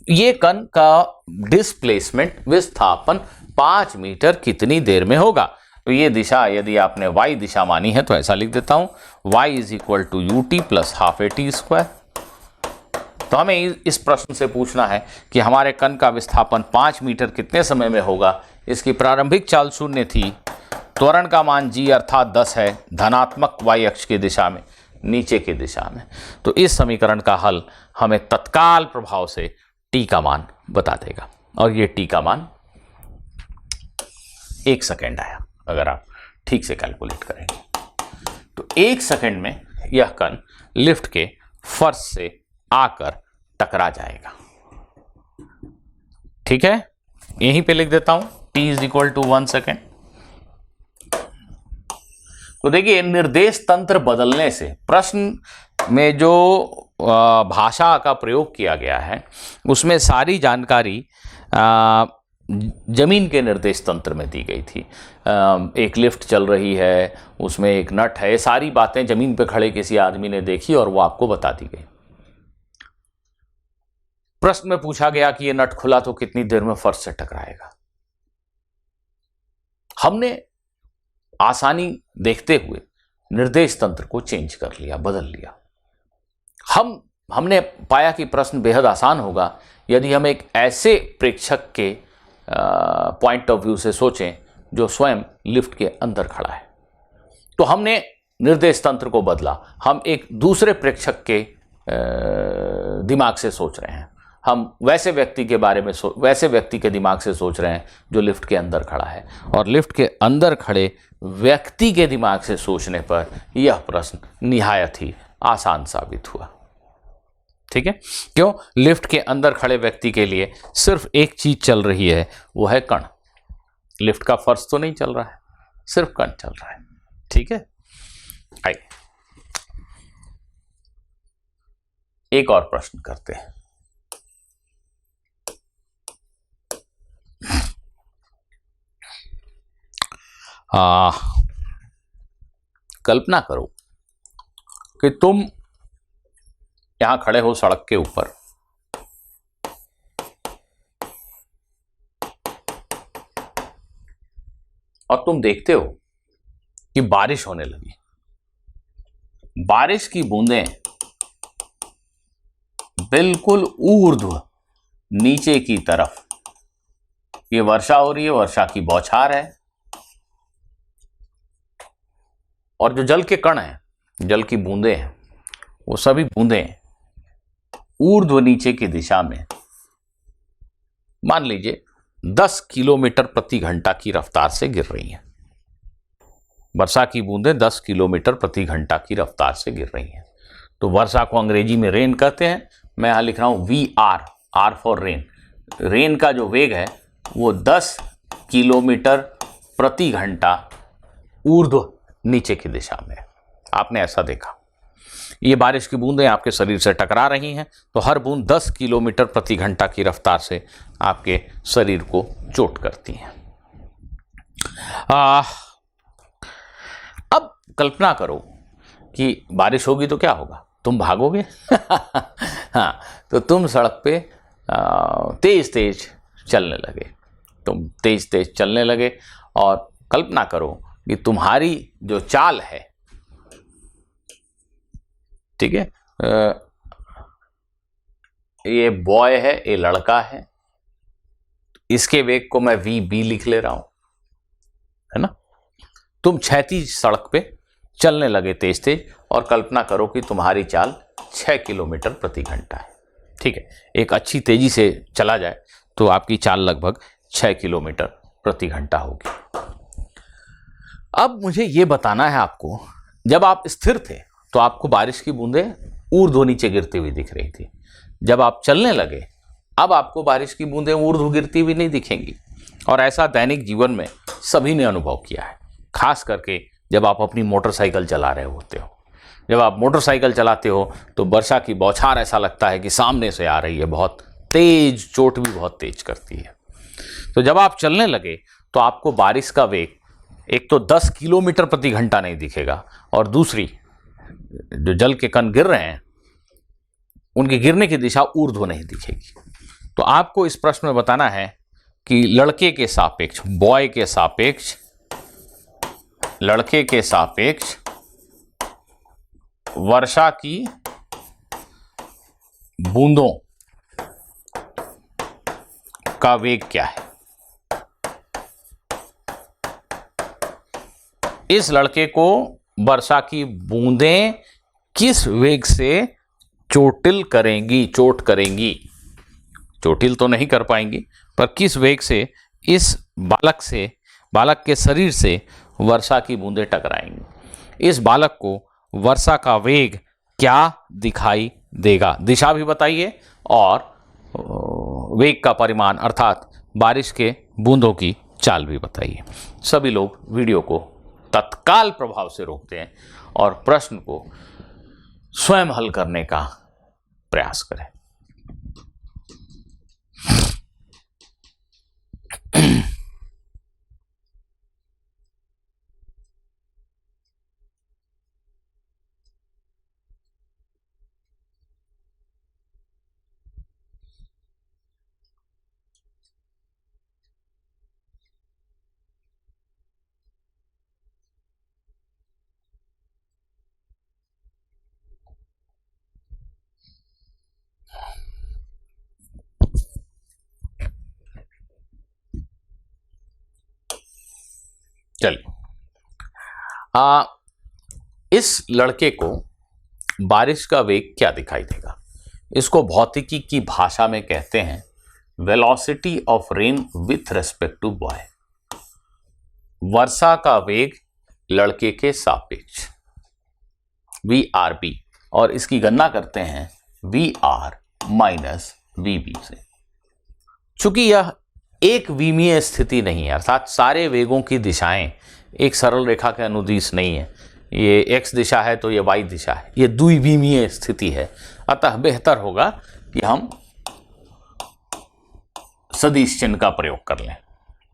ये कण का डिस्प्लेसमेंट विस्थापन 5 मीटर कितनी देर में होगा। तो ये दिशा यदि आपने y दिशा मानी है तो ऐसा लिख देता हूं, y is equal to U T plus half A T square. तो हमें इस प्रश्न से पूछना है कि हमारे कण का विस्थापन 5 मीटर कितने समय में होगा। इसकी प्रारंभिक चाल 0 थी, त्वरण का मान g अर्थात 10 है, धनात्मक y अक्ष की दिशा में, नीचे की दिशा में। तो इस समीकरण का हल हमें तत्काल प्रभाव से t का मान बता देगा और ये t का मान 1 सेकेंड आया अगर आप ठीक से कैलकुलेट करेंगे। तो 1 सेकेंड में यह कण लिफ्ट के फर्श से आकर टकरा जाएगा। ठीक है, यहीं पे लिख देता हूं t is equal to 1 second. तो देखिए, निर्देश तंत्र बदलने से प्रश्न में जो भाषा का प्रयोग किया गया है उसमें सारी जानकारी जमीन के निर्देश तंत्र में दी गई थी। एक लिफ्ट चल रही है, उसमें एक नट है, सारी बातें जमीन पे खड़े किसी आदमी ने देखी और वो आपको बता दी गई। प्रश्न में पूछा गया कि ये नट खुला तो कितनी देर में फर्श से टकराएगा। हमने आसानी देखते हुए निर्देश तंत्र को चेंज कर लिया, बदल लिया। हमने पाया कि प्रश्न बेहद आसान होगा यदि हम एक ऐसे प्रेक्षक के पॉइंट ऑफ व्यू से सोचें जो स्वयं लिफ्ट के अंदर खड़ा है। तो हमने निर्देश तंत्र को बदला, हम एक दूसरे प्रेक्षक के दिमाग से सोच रहे हैं। हम वैसे व्यक्ति के बारे में वैसे व्यक्ति के दिमाग से सोच रहे हैं जो लिफ्ट के अंदर खड़ा है, और लिफ्ट के अंदर खड़े व्यक्ति के दिमाग से सोचने पर यह प्रश्न निहायत ही आसान साबित हुआ। ठीक है, क्यों? लिफ्ट के अंदर खड़े व्यक्ति के लिए सिर्फ एक चीज चल रही है, वो है कण। लिफ्ट का फर्श तो नहीं चल रहा है, सिर्फ कण चल रहा है। ठीक है, आइए एक और प्रश्न करते हैं। कल्पना करो कि तुम यहां खड़े हो सड़क के ऊपर, और तुम देखते हो कि बारिश होने लगी। बारिश की बूंदें बिल्कुल ऊर्ध्व नीचे की तरफ, ये वर्षा हो रही है, वर्षा की बौछार है, और जो जल के कण हैं, जल की बूंदें हैं, वो सभी बूंदें ऊर्ध्व नीचे की दिशा में मान लीजिए 10 किलोमीटर प्रति घंटा की रफ्तार से गिर रही हैं। वर्षा की बूंदें 10 किलोमीटर प्रति घंटा की रफ्तार से गिर रही हैं। तो वर्षा को अंग्रेजी में रेन कहते हैं। मैं यहां लिख रहा हूं VR, R for rain. Rain का जो वेग है वो 10 किलोमीटर प्रति घंटा ऊर्ध्व नीचे की दिशा में। आपने ऐसा देखा, ये बारिश की बूंदें आपके शरीर से टकरा रही हैं, तो हर बूंद 10 किलोमीटर प्रति घंटा की रफ्तार से आपके शरीर को चोट करती हैं। अब कल्पना करो कि बारिश होगी तो क्या होगा, तुम भागोगे। हाँ, तो तुम सड़क पे तेज तेज चलने लगे, तुम तेज तेज चलने लगे, और कल्पना करो कि तुम्हारी जो चाल है, ठीक है, ये बॉय है, ये लड़का है, इसके वेग को मैं VB लिख ले रहा हूं, है ना। तुम क्षैतिज सड़क पे चलने लगे तेज तेज, और कल्पना करो कि तुम्हारी चाल 6 किलोमीटर प्रति घंटा है। ठीक है, एक अच्छी तेजी से चला जाए तो आपकी चाल लगभग 6 किलोमीटर प्रति घंटा होगी। अब मुझे ये बताना है आपको, जब आप स्थिर थे तो आपको बारिश की बूंदें ऊर्ध्व नीचे गिरती हुई दिख रही थी। जब आप चलने लगे अब आपको बारिश की बूंदें ऊर्ध्व गिरती हुई नहीं दिखेंगी। और ऐसा दैनिक जीवन में सभी ने अनुभव किया है, खास करके जब आप अपनी मोटरसाइकिल चला रहे होते हो। जब आप मोटरसाइकिल चलाते हो तो वर्षा की बौछार ऐसा लगता है कि सामने से आ रही है, बहुत तेज, चोट भी बहुत तेज करती है। तो जब आप चलने लगे तो आपको बारिश का वेग एक तो 10 किलोमीटर प्रति घंटा नहीं दिखेगा, और दूसरी जो जल के कण गिर रहे हैं उनके गिरने की दिशा ऊर्ध्व नहीं दिखेगी। तो आपको इस प्रश्न में बताना है कि लड़के के सापेक्ष, बॉय के सापेक्ष, लड़के के सापेक्ष वर्षा की बूंदों का वेग क्या है। इस लड़के को वर्षा की बूंदें किस वेग से चोटिल करेंगी, चोट करेंगी, चोटिल तो नहीं कर पाएंगी, पर किस वेग से इस बालक के शरीर से वर्षा की बूंदें टकराएंगी। इस बालक को वर्षा का वेग क्या दिखाई देगा, दिशा भी बताइए और वेग का परिमाण अर्थात बारिश के बूंदों की चाल भी बताइए। सभी लोग वीडियो को तत्काल प्रभाव से रोकते हैं और प्रश्न को स्वयं हल करने का प्रयास करें। चलिए, इस लड़के को बारिश का वेग क्या दिखाई देगा। इसको भौतिकी की भाषा में कहते हैं velocity of rain with respect to boy. वर्षा का वेग लड़के के सापेक्ष VRB, और इसकी गणना करते हैं VR माइनस VB से। चूंकि यह एक विमीय स्थिति नहीं है, अर्थात सारे वेगों की दिशाएं एक सरल रेखा के अनुदिश नहीं है। ये x दिशा है तो ये y दिशा है, ये द्विविमीय स्थिति है। अतः बेहतर होगा कि हम सदिश चिन्ह का प्रयोग कर लें,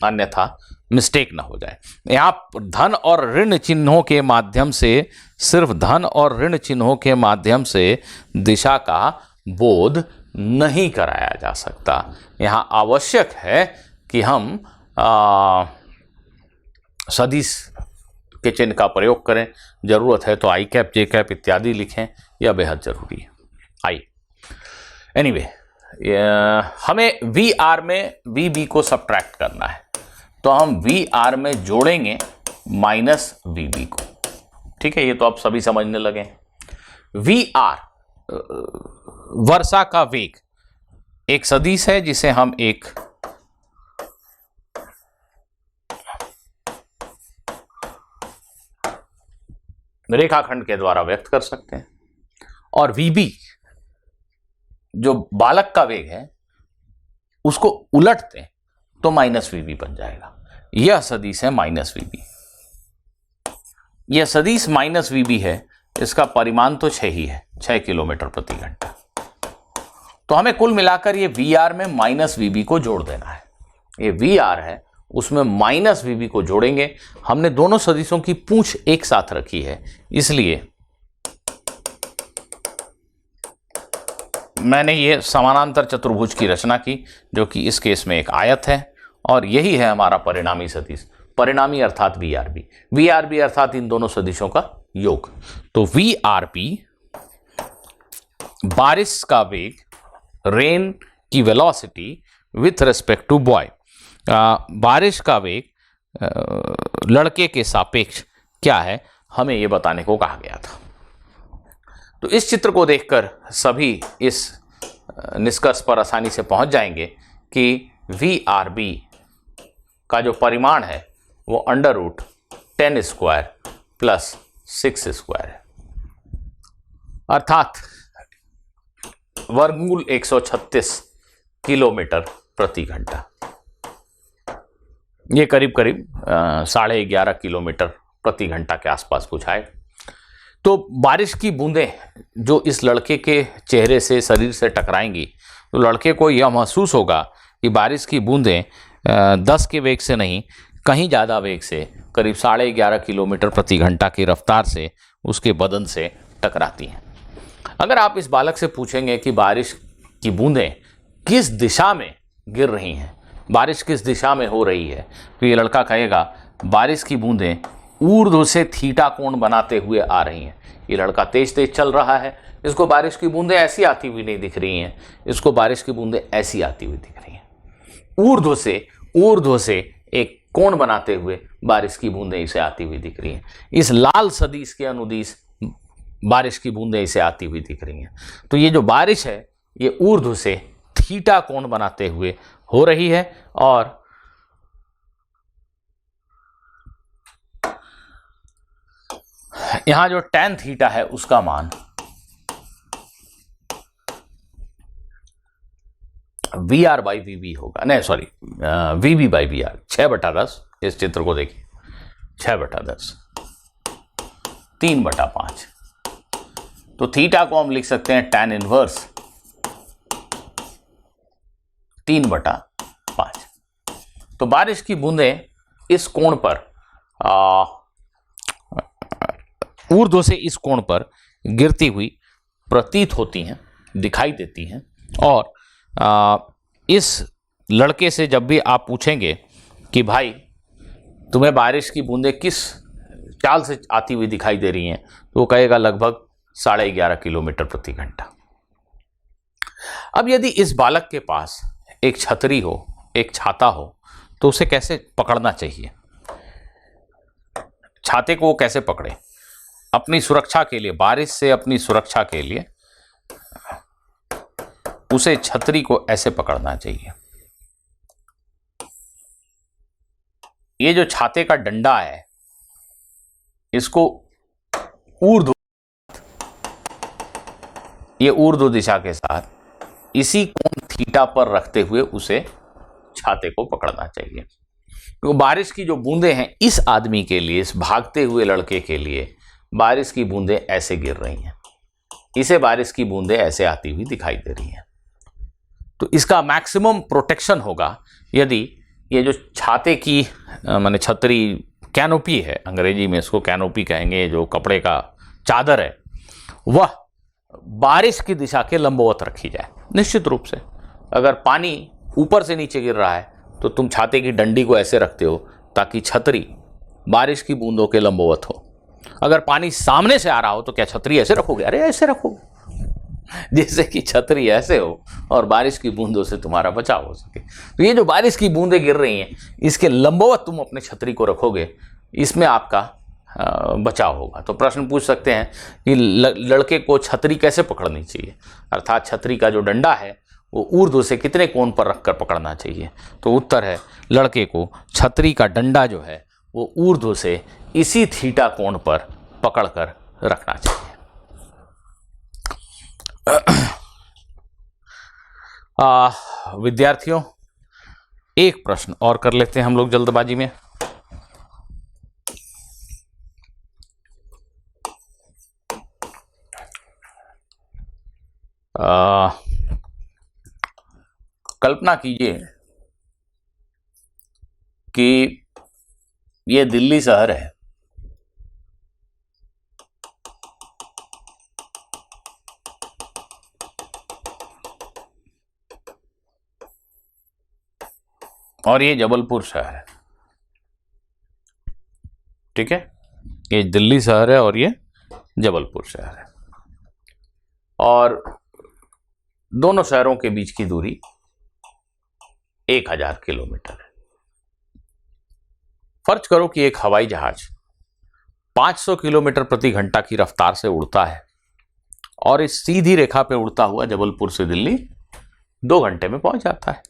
अन्यथा मिस्टेक ना हो जाए। यहाँ धन और ऋण चिन्हों के माध्यम से, सिर्फ धन और ऋण चिन्हों के माध्यम से दिशा का बोध नहीं कराया जा सकता। यहाँ आवश्यक है कि हम सदिश के चिन्ह का प्रयोग करें। जरूरत है तो आई कैप, जे कैप इत्यादि लिखें, यह बेहद जरूरी है। आइए, एनीवे, हमें VR में VB को सब्ट्रैक्ट करना है, तो हम VR में जोड़ेंगे माइनस VB को। ठीक है, ये तो आप सभी समझने लगे। VR वर्षा का वेग एक सदिश है जिसे हम एक रेखाखंड के द्वारा व्यक्त कर सकते हैं, और VB जो बालक का वेग है उसको उलटते तो माइनस VB बन जाएगा। यह सदिश है माइनस VB। यह सदिश माइनस VB है, इसका परिमाण तो 6 ही है, 6 किलोमीटर प्रति घंटा। तो हमें कुल मिलाकर ये VR में माइनस VB को जोड़ देना है। ये VR है, उसमें माइनस VB को जोड़ेंगे। हमने दोनों सदिशों की पूंछ एक साथ रखी है, इसलिए मैंने ये समानांतर चतुर्भुज की रचना की, जो कि इस केस में एक आयत है, और यही है हमारा परिणामी सदिश। परिणामी अर्थात VRB, VRB अर्थात इन दोनों सदिशों का योग। तो VRB बारिश का वेग, रेन की velocity with respect to boy, बारिश का वेग लड़के के सापेक्ष क्या है, हमें यह बताने को कहा गया था। तो इस चित्र को देखकर सभी इस निष्कर्ष पर आसानी से पहुंच जाएंगे कि VRB का जो परिमाण है वो √10² + 6² है। अर्थात वर्गमूल 136 किलोमीटर प्रति घंटा। ये करीब करीब 11.5 किलोमीटर प्रति घंटा के आसपास कुछ आए। तो बारिश की बूंदें जो इस लड़के के चेहरे से, शरीर से टकराएंगी, तो लड़के को यह महसूस होगा कि बारिश की बूंदें 10 के वेग से नहीं, कहीं ज़्यादा वेग से, करीब 11.5 किलोमीटर प्रति घंटा की रफ्तार से उसके बदन से टकराती हैं। अगर आप इस बालक से पूछेंगे कि बारिश की बूंदें किस दिशा में गिर रही हैं, बारिश किस दिशा में हो रही है, तो ये लड़का कहेगा बारिश की बूंदें ऊर्ध्व से थीटा कोण बनाते हुए आ रही हैं। ये लड़का तेज तेज चल रहा है, इसको बारिश की बूंदें ऐसी आती हुई नहीं दिख रही हैं, इसको बारिश की बूंदें ऐसी आती हुई दिख रही हैं। ऊर्ध्व से एक कोण बनाते हुए बारिश की बूंदें इसे आती हुई दिख रही हैं। इस लाल सदिश के अनुदिश बारिश की बूंदें इसे आती हुई दिख रही हैं। तो ये जो बारिश है ये ऊर्ध्व से थीटा कोण बनाते हुए हो रही है, और यहां जो tan थीटा है उसका मान VR बाई VB होगा, नहीं सॉरी VB बाई VR, 6/10। इस चित्र को देखिए, 6/10, 3/5। तो थीटा को हम लिख सकते हैं tan इनवर्स 3/5। तो बारिश की बूंदें इस कोण पर ऊर्ध्व से इस कोण पर गिरती हुई प्रतीत होती हैं, दिखाई देती हैं। और इस लड़के से जब भी आप पूछेंगे कि भाई तुम्हें बारिश की बूंदें किस चाल से आती हुई दिखाई दे रही हैं, तो वो कहेगा लगभग 11.5 किलोमीटर प्रति घंटा। अब यदि इस बालक के पास एक छतरी हो, एक छाता हो, तो उसे कैसे पकड़ना चाहिए? छाते को वो कैसे पकड़े? अपनी सुरक्षा के लिए, बारिश से अपनी सुरक्षा के लिए उसे छतरी को ऐसे पकड़ना चाहिए। ये जो छाते का डंडा है इसको ऊर्ध्व दिशा के साथ इसी कोण थीटा पर रखते हुए उसे छाते को पकड़ना चाहिए। तो बारिश की जो बूंदें हैं इस आदमी के लिए, इस भागते हुए लड़के के लिए, बारिश की बूंदें ऐसे गिर रही हैं, इसे बारिश की बूंदें ऐसे आती हुई दिखाई दे रही हैं। तो इसका मैक्सिमम प्रोटेक्शन होगा यदि ये जो छाते की माने छतरी, कैनोपी है, अंग्रेजी में इसको कैनोपी कहेंगे, जो कपड़े का चादर है, वह बारिश की दिशा के लंबवत रखी जाए। निश्चित रूप से अगर पानी ऊपर से नीचे गिर रहा है तो तुम छाते की डंडी को ऐसे रखते हो ताकि छतरी बारिश की बूंदों के लंबवत हो। अगर पानी सामने से आ रहा हो तो क्या छतरी ऐसे रखोगे? अरे ऐसे रखोगे जिससे कि छतरी ऐसे हो और बारिश की बूंदों से तुम्हारा बचाव हो सके। तो ये जो बारिश की बूंदें गिर रही हैं इसके लंबवत तुम अपने छतरी को रखोगे, इसमें आपका बचाव होगा। तो प्रश्न पूछ सकते हैं कि लड़के को छतरी कैसे पकड़नी चाहिए, अर्थात छतरी का जो डंडा है वो ऊर्ध्व से कितने कोण पर रखकर पकड़ना चाहिए? तो उत्तर है लड़के को छतरी का डंडा जो है वो ऊर्ध्व से इसी थीटा कोण पर पकड़कर रखना चाहिए। विद्यार्थियों, एक प्रश्न और कर लेते हैं हम लोग जल्दबाजी में। कल्पना कीजिए कि ये दिल्ली शहर है, और ये जबलपुर शहर है। ठीक है, ये दिल्ली शहर है और ये जबलपुर शहर है, और दोनों शहरों के बीच की दूरी 1000 किलोमीटर है। फर्ज करो कि एक हवाई जहाज 500 किलोमीटर प्रति घंटा की रफ्तार से उड़ता है और इस सीधी रेखा पे उड़ता हुआ जबलपुर से दिल्ली 2 घंटे में पहुंच जाता है।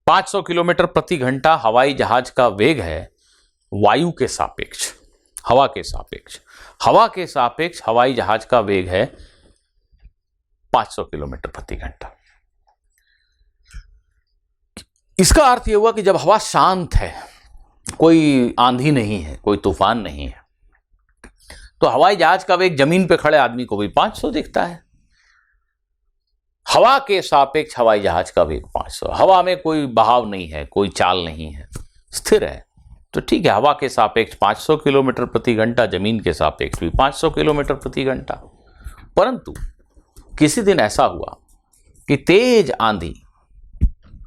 500 किलोमीटर प्रति घंटा हवाई जहाज का वेग है वायु के सापेक्ष, हवा के सापेक्ष। हवा के सापेक्ष हवाई जहाज का वेग है 500 किलोमीटर प्रति घंटा। इसका अर्थ यह हुआ कि जब हवा शांत है, कोई आंधी नहीं है, कोई तूफान नहीं है, तो हवाई जहाज का वेग जमीन पे खड़े आदमी को भी 500 दिखता है। हवा के सापेक्ष हवाई जहाज का वेग 500। हवा में कोई बहाव नहीं है, कोई चाल नहीं है, स्थिर है, तो ठीक है, हवा के सापेक्ष 500 किलोमीटर प्रति घंटा, जमीन के सापेक्ष भी 500 किलोमीटर प्रति घंटा। परंतु किसी दिन ऐसा हुआ कि तेज आंधी,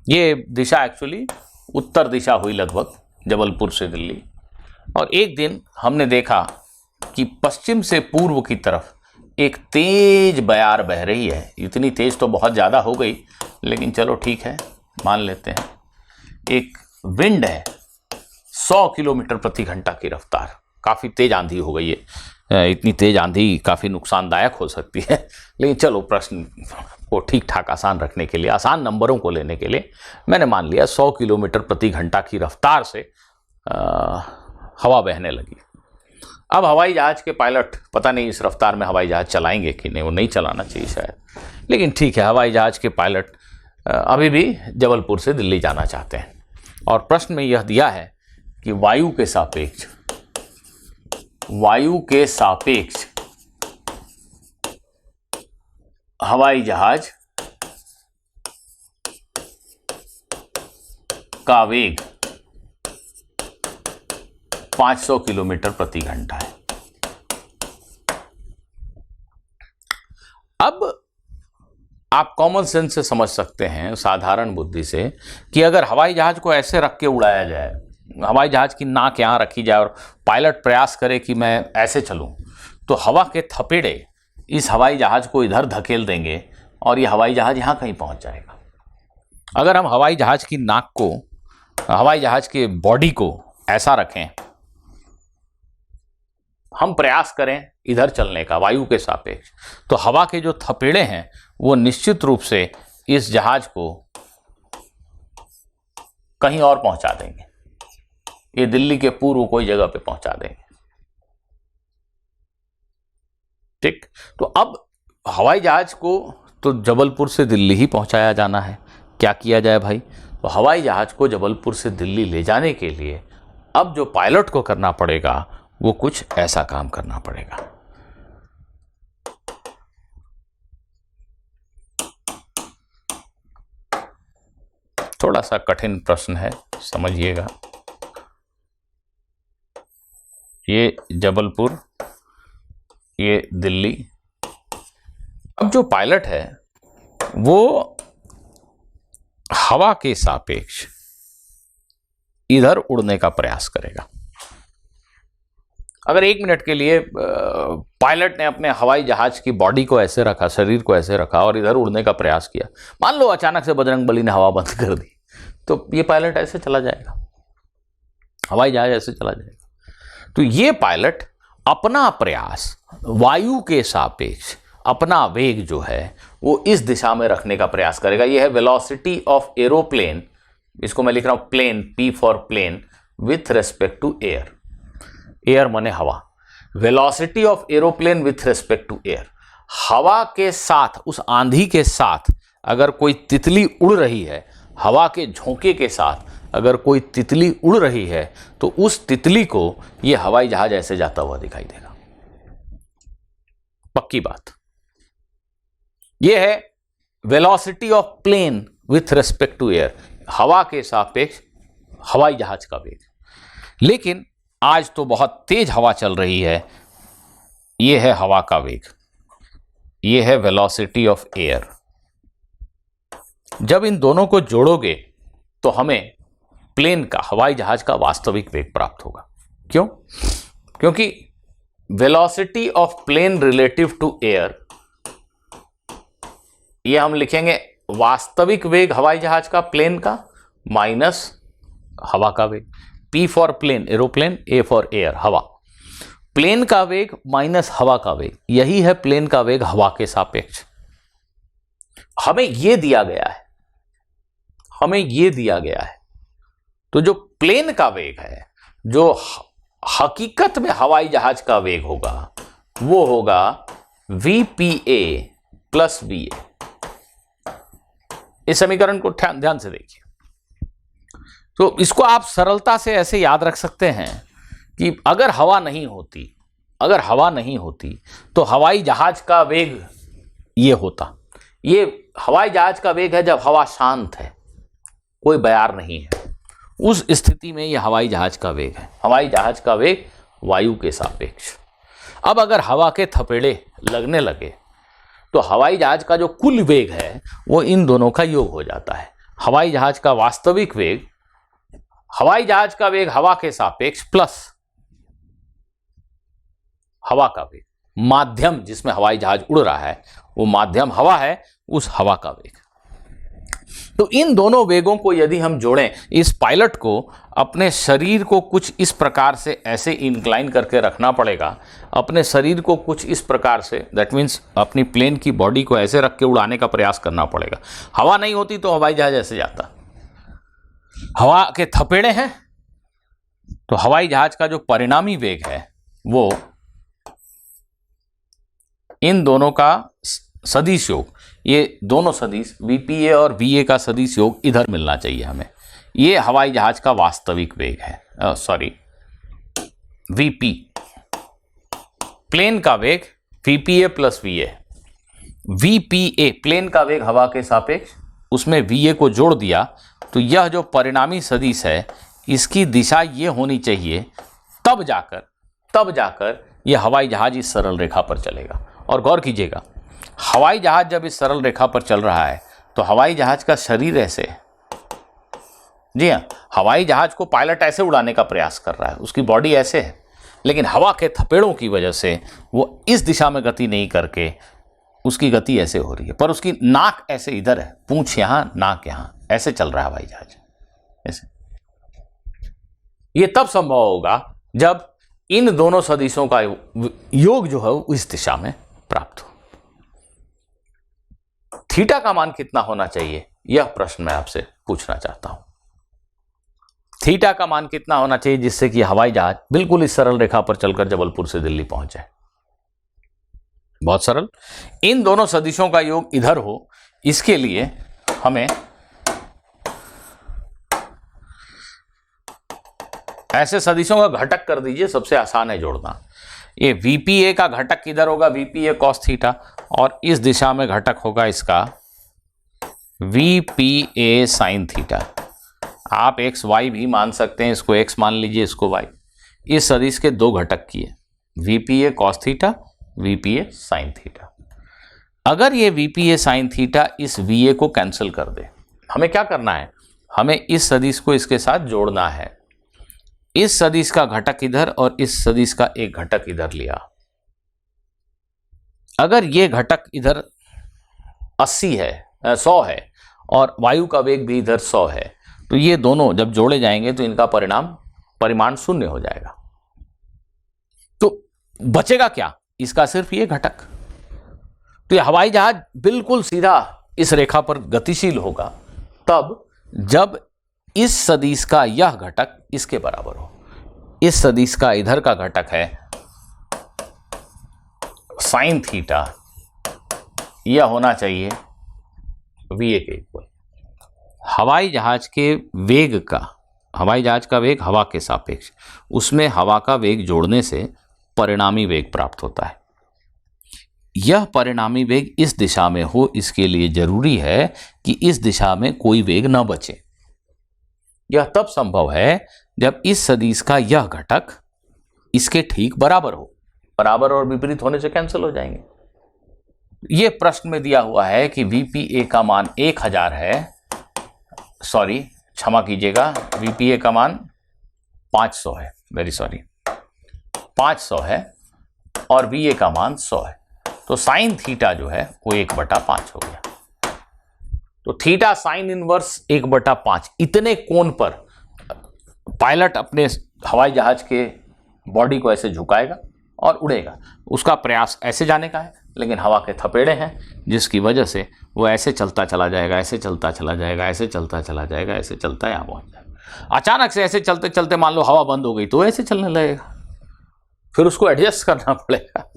ये दिशा एक्चुअली उत्तर दिशा हुई लगभग जबलपुर से दिल्ली, और एक दिन हमने देखा कि पश्चिम से पूर्व की तरफ एक तेज बयार बह रही है। इतनी तेज तो बहुत ज़्यादा हो गई, लेकिन चलो ठीक है, मान लेते हैं। एक विंड है 100 किलोमीटर प्रति घंटा की रफ्तार, काफ़ी तेज आंधी हो गई है। इतनी तेज आंधी काफ़ी नुकसानदायक हो सकती है, लेकिन चलो प्रश्न को ठीक ठाक आसान रखने के लिए, आसान नंबरों को लेने के लिए मैंने मान लिया 100 किलोमीटर प्रति घंटा की रफ्तार से हवा बहने लगी। अब हवाई जहाज के पायलट पता नहीं इस रफ्तार में हवाई जहाज चलाएंगे कि नहीं, वो नहीं चलाना चाहिए शायद, लेकिन ठीक है, हवाई जहाज के पायलट अभी भी जबलपुर से दिल्ली जाना चाहते हैं। और प्रश्न में यह दिया है कि वायु के सापेक्ष हवाई जहाज का वेग 500 किलोमीटर प्रति घंटा है। अब आप कॉमन सेंस से समझ सकते हैं, साधारण बुद्धि से, कि अगर हवाई जहाज को ऐसे रख के उड़ाया जाए, हवाई जहाज की नाक यहाँ रखी जाए और पायलट प्रयास करे कि मैं ऐसे चलूं, तो हवा के थपेड़े इस हवाई जहाज को इधर धकेल देंगे और ये हवाई जहाज यहाँ कहीं पहुँच जाएगा। अगर हम हवाई जहाज की नाक को, हवाई जहाज के बॉडी को ऐसा रखें, हम प्रयास करें इधर चलने का वायु के सापेक्ष, तो हवा के जो थपेड़े हैं वो निश्चित रूप से इस जहाज को कहीं और पहुंचा देंगे, ये दिल्ली के पूर्व कोई जगह पे पहुंचा देंगे। ठीक, तो अब हवाई जहाज को तो जबलपुर से दिल्ली ही पहुंचाया जाना है, क्या किया जाए भाई? तो हवाई जहाज को जबलपुर से दिल्ली ले जाने के लिए अब जो पायलट को करना पड़ेगा वो कुछ ऐसा काम करना पड़ेगा। थोड़ा सा कठिन प्रश्न है, समझिएगा। ये जबलपुर, ये दिल्ली। अब जो पायलट है वो हवा के सापेक्ष इधर उड़ने का प्रयास करेगा। अगर 1 मिनट के लिए पायलट ने अपने हवाई जहाज की बॉडी को ऐसे रखा, शरीर को ऐसे रखा और इधर उड़ने का प्रयास किया, मान लो अचानक से बजरंगबली ने हवा बंद कर दी, तो ये पायलट ऐसे चला जाएगा, हवाई जहाज ऐसे चला जाएगा। तो ये पायलट अपना प्रयास वायु के सापेक्ष अपना वेग जो है वो इस दिशा में रखने का प्रयास करेगा। यह है वेलोसिटी ऑफ एरोप्लेन, इसको मैं लिख रहा हूं plane, P for plane, with respect to air. Air माने हवा। Velocity of aeroplane with respect to air, हवा के साथ, उस आंधी के साथ अगर कोई तितली उड़ रही है, हवा के झोंके के साथ अगर कोई तितली उड़ रही है, तो उस तितली को यह हवाई जहाज ऐसे जाता हुआ दिखाई देगा। पक्की बात। यह है velocity of plane with respect to air, हवा के सापेक्ष हवाई जहाज का वेग। लेकिन आज तो बहुत तेज हवा चल रही है, यह है हवा का वेग, यह है वेलोसिटी ऑफ एयर। जब इन दोनों को जोड़ोगे तो हमें प्लेन का, हवाई जहाज का वास्तविक वेग प्राप्त होगा। क्यों? क्योंकि velocity of plane relative to air, यह हम लिखेंगे वास्तविक वेग हवाई जहाज का, प्लेन का, माइनस हवा का वेग। P for plane aeroplane, A for air हवा। प्लेन का वेग माइनस हवा का वेग, यही है प्लेन का वेग हवा के सापेक्ष। हमें यह दिया गया है, हमें यह दिया गया है। तो जो प्लेन का वेग है, जो हकीकत में हवाई जहाज का वेग होगा, वो होगा VPA प्लस वी ए। इस समीकरण को ध्यान से देखिए। तो इसको आप सरलता से ऐसे याद रख सकते हैं कि अगर हवा नहीं होती तो हवाई जहाज का वेग ये होता। ये हवाई जहाज का वेग है जब हवा शांत है, कोई बयार नहीं है, उस स्थिति में यह हवाई जहाज का वेग है। हवाई जहाज का वेग वायु के सापेक्ष। अब अगर हवा के थपेड़े लगने लगे तो हवाई जहाज का जो कुल वेग है वो इन दोनों का योग हो जाता है। हवाई जहाज का वास्तविक वेग, हवाई जहाज का वेग हवा के सापेक्ष प्लस हवा का वेग, माध्यम जिसमें हवाई जहाज उड़ रहा है वो माध्यम हवा है, उस हवा का वेग। तो इन दोनों वेगों को यदि हम जोड़ें, इस पायलट को अपने शरीर को कुछ इस प्रकार से ऐसे इंक्लाइन करके रखना पड़ेगा, अपने शरीर को कुछ इस प्रकार से, दैट मीन्स अपनी प्लेन की बॉडी को ऐसे रख के उड़ाने का प्रयास करना पड़ेगा। हवा नहीं होती तो हवाई जहाज ऐसे जाता। हवा के थपेड़े हैं तो हवाई जहाज का जो परिणामी वेग है वो इन दोनों का सदिश योग, ये दोनों सदिश वीपीए और वीए का सदिश योग इधर मिलना चाहिए हमें। ये हवाई जहाज का वास्तविक वेग है, सॉरी वीपी, प्लेन का वेग VPA plus VA. VPA plane का वेग हवा के सापेक्ष, उसमें वीए को जोड़ दिया तो यह जो परिणामी सदिश है इसकी दिशा ये होनी चाहिए, तब जाकर यह हवाई जहाज इस सरल रेखा पर चलेगा। और गौर कीजिएगा, हवाई जहाज जब इस सरल रेखा पर चल रहा है तो हवाई जहाज का शरीर ऐसे है। जी हाँ, हवाई जहाज को पायलट ऐसे उड़ाने का प्रयास कर रहा है, उसकी बॉडी ऐसे है, लेकिन हवा के थपेड़ों की वजह से वो इस दिशा में गति नहीं करके उसकी गति ऐसे हो रही है, पर उसकी नाक ऐसे इधर है, पूंछ यहां, नाक यहां, ऐसे चल रहा है हवाई जहाज ऐसे। ये तब संभव होगा जब इन दोनों सदिशों का योग जो है इस दिशा में प्राप्त हो। थीटा का मान कितना होना चाहिए, यह प्रश्न मैं आपसे पूछना चाहता हूं। थीटा का मान कितना होना चाहिए जिससे कि हवाई जहाज बिल्कुल इस सरल रेखा पर चलकर जबलपुर से दिल्ली पहुंच जाए। बहुत सरल, इन दोनों सदिशों का योग इधर हो, इसके लिए हमें ऐसे सदिशों का घटक कर दीजिए, सबसे आसान है जोड़ना। ये वीपीए का घटक किधर होगा, वीपीए कॉस थीटा, और इस दिशा में घटक होगा इसका वीपीए साइन थीटा। आप एक्स वाई भी मान सकते हैं, इसको एक्स मान लीजिए, इसको वाई। इस सदिश के दो घटक किए, VPA cos theta, VPA sine theta. अगर ये वीपीए साइन थीटा इस वीए को कैंसिल कर दे, हमें क्या करना है, हमें इस सदिश को इसके साथ जोड़ना है। इस सदिश का घटक इधर और इस सदिश का एक घटक इधर लिया। अगर ये घटक इधर 80 है, 100 है, और वायु का वेग भी इधर 100 है, तो ये दोनों जब जोड़े जाएंगे तो इनका परिमाण शून्य हो जाएगा। तो बचेगा क्या, इसका सिर्फ ये घटक। तो ये हवाई जहाज बिल्कुल सीधा इस रेखा पर गतिशील होगा तब जब इस सदिश का यह घटक इसके बराबर हो। इस सदिश का इधर का घटक है साइन थीटा, यह होना चाहिए वीए के इक्वल। हवाई जहाज के वेग का, हवाई जहाज का वेग हवा के सापेक्ष, उसमें हवा का वेग जोड़ने से परिणामी वेग प्राप्त होता है। यह परिणामी वेग इस दिशा में हो, इसके लिए जरूरी है कि इस दिशा में कोई वेग न बचे। यह तब संभव है जब इस सदिश का यह घटक इसके ठीक बराबर हो। बराबर और विपरीत होने से कैंसिल हो जाएंगे। यह प्रश्न में दिया हुआ है कि वीपीए का मान 1000 है, सॉरी क्षमा कीजिएगा, वीपीए का मान 500 है, वेरी सॉरी 500 है, और वीए का मान 100 है। तो साइन थीटा जो है वो 1/5 हो गया। तो थीटा साइन इनवर्स 1/5, इतने कोण पर पायलट अपने हवाई जहाज के बॉडी को ऐसे झुकाएगा और उड़ेगा। उसका प्रयास ऐसे जाने का है, लेकिन हवा के थपेड़े हैं जिसकी वजह से वो ऐसे चलता चला जाएगा, ऐसे चलता चला जाएगा, ऐसे चलता चला जाएगा, ऐसे चलता यहाँ पहुँच जाएगा। अचानक से ऐसे चलते चलते मान लो हवा बंद हो गई तो ऐसे चलने लगेगा, फिर उसको एडजस्ट करना पड़ेगा।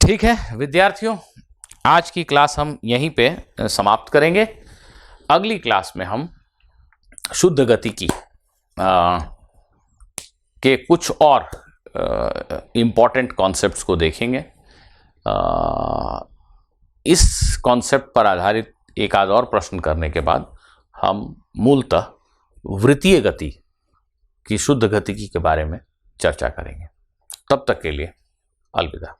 ठीक है विद्यार्थियों, आज की क्लास हम यहीं पे समाप्त करेंगे। अगली क्लास में हम शुद्ध गतिकी के कुछ और इम्पॉर्टेंट कॉन्सेप्ट्स को देखेंगे। इस कॉन्सेप्ट पर आधारित एक आध और प्रश्न करने के बाद हम मूलतः वृत्तीय गति की शुद्ध गतिकी के बारे में चर्चा करेंगे। तब तक के लिए अलविदा।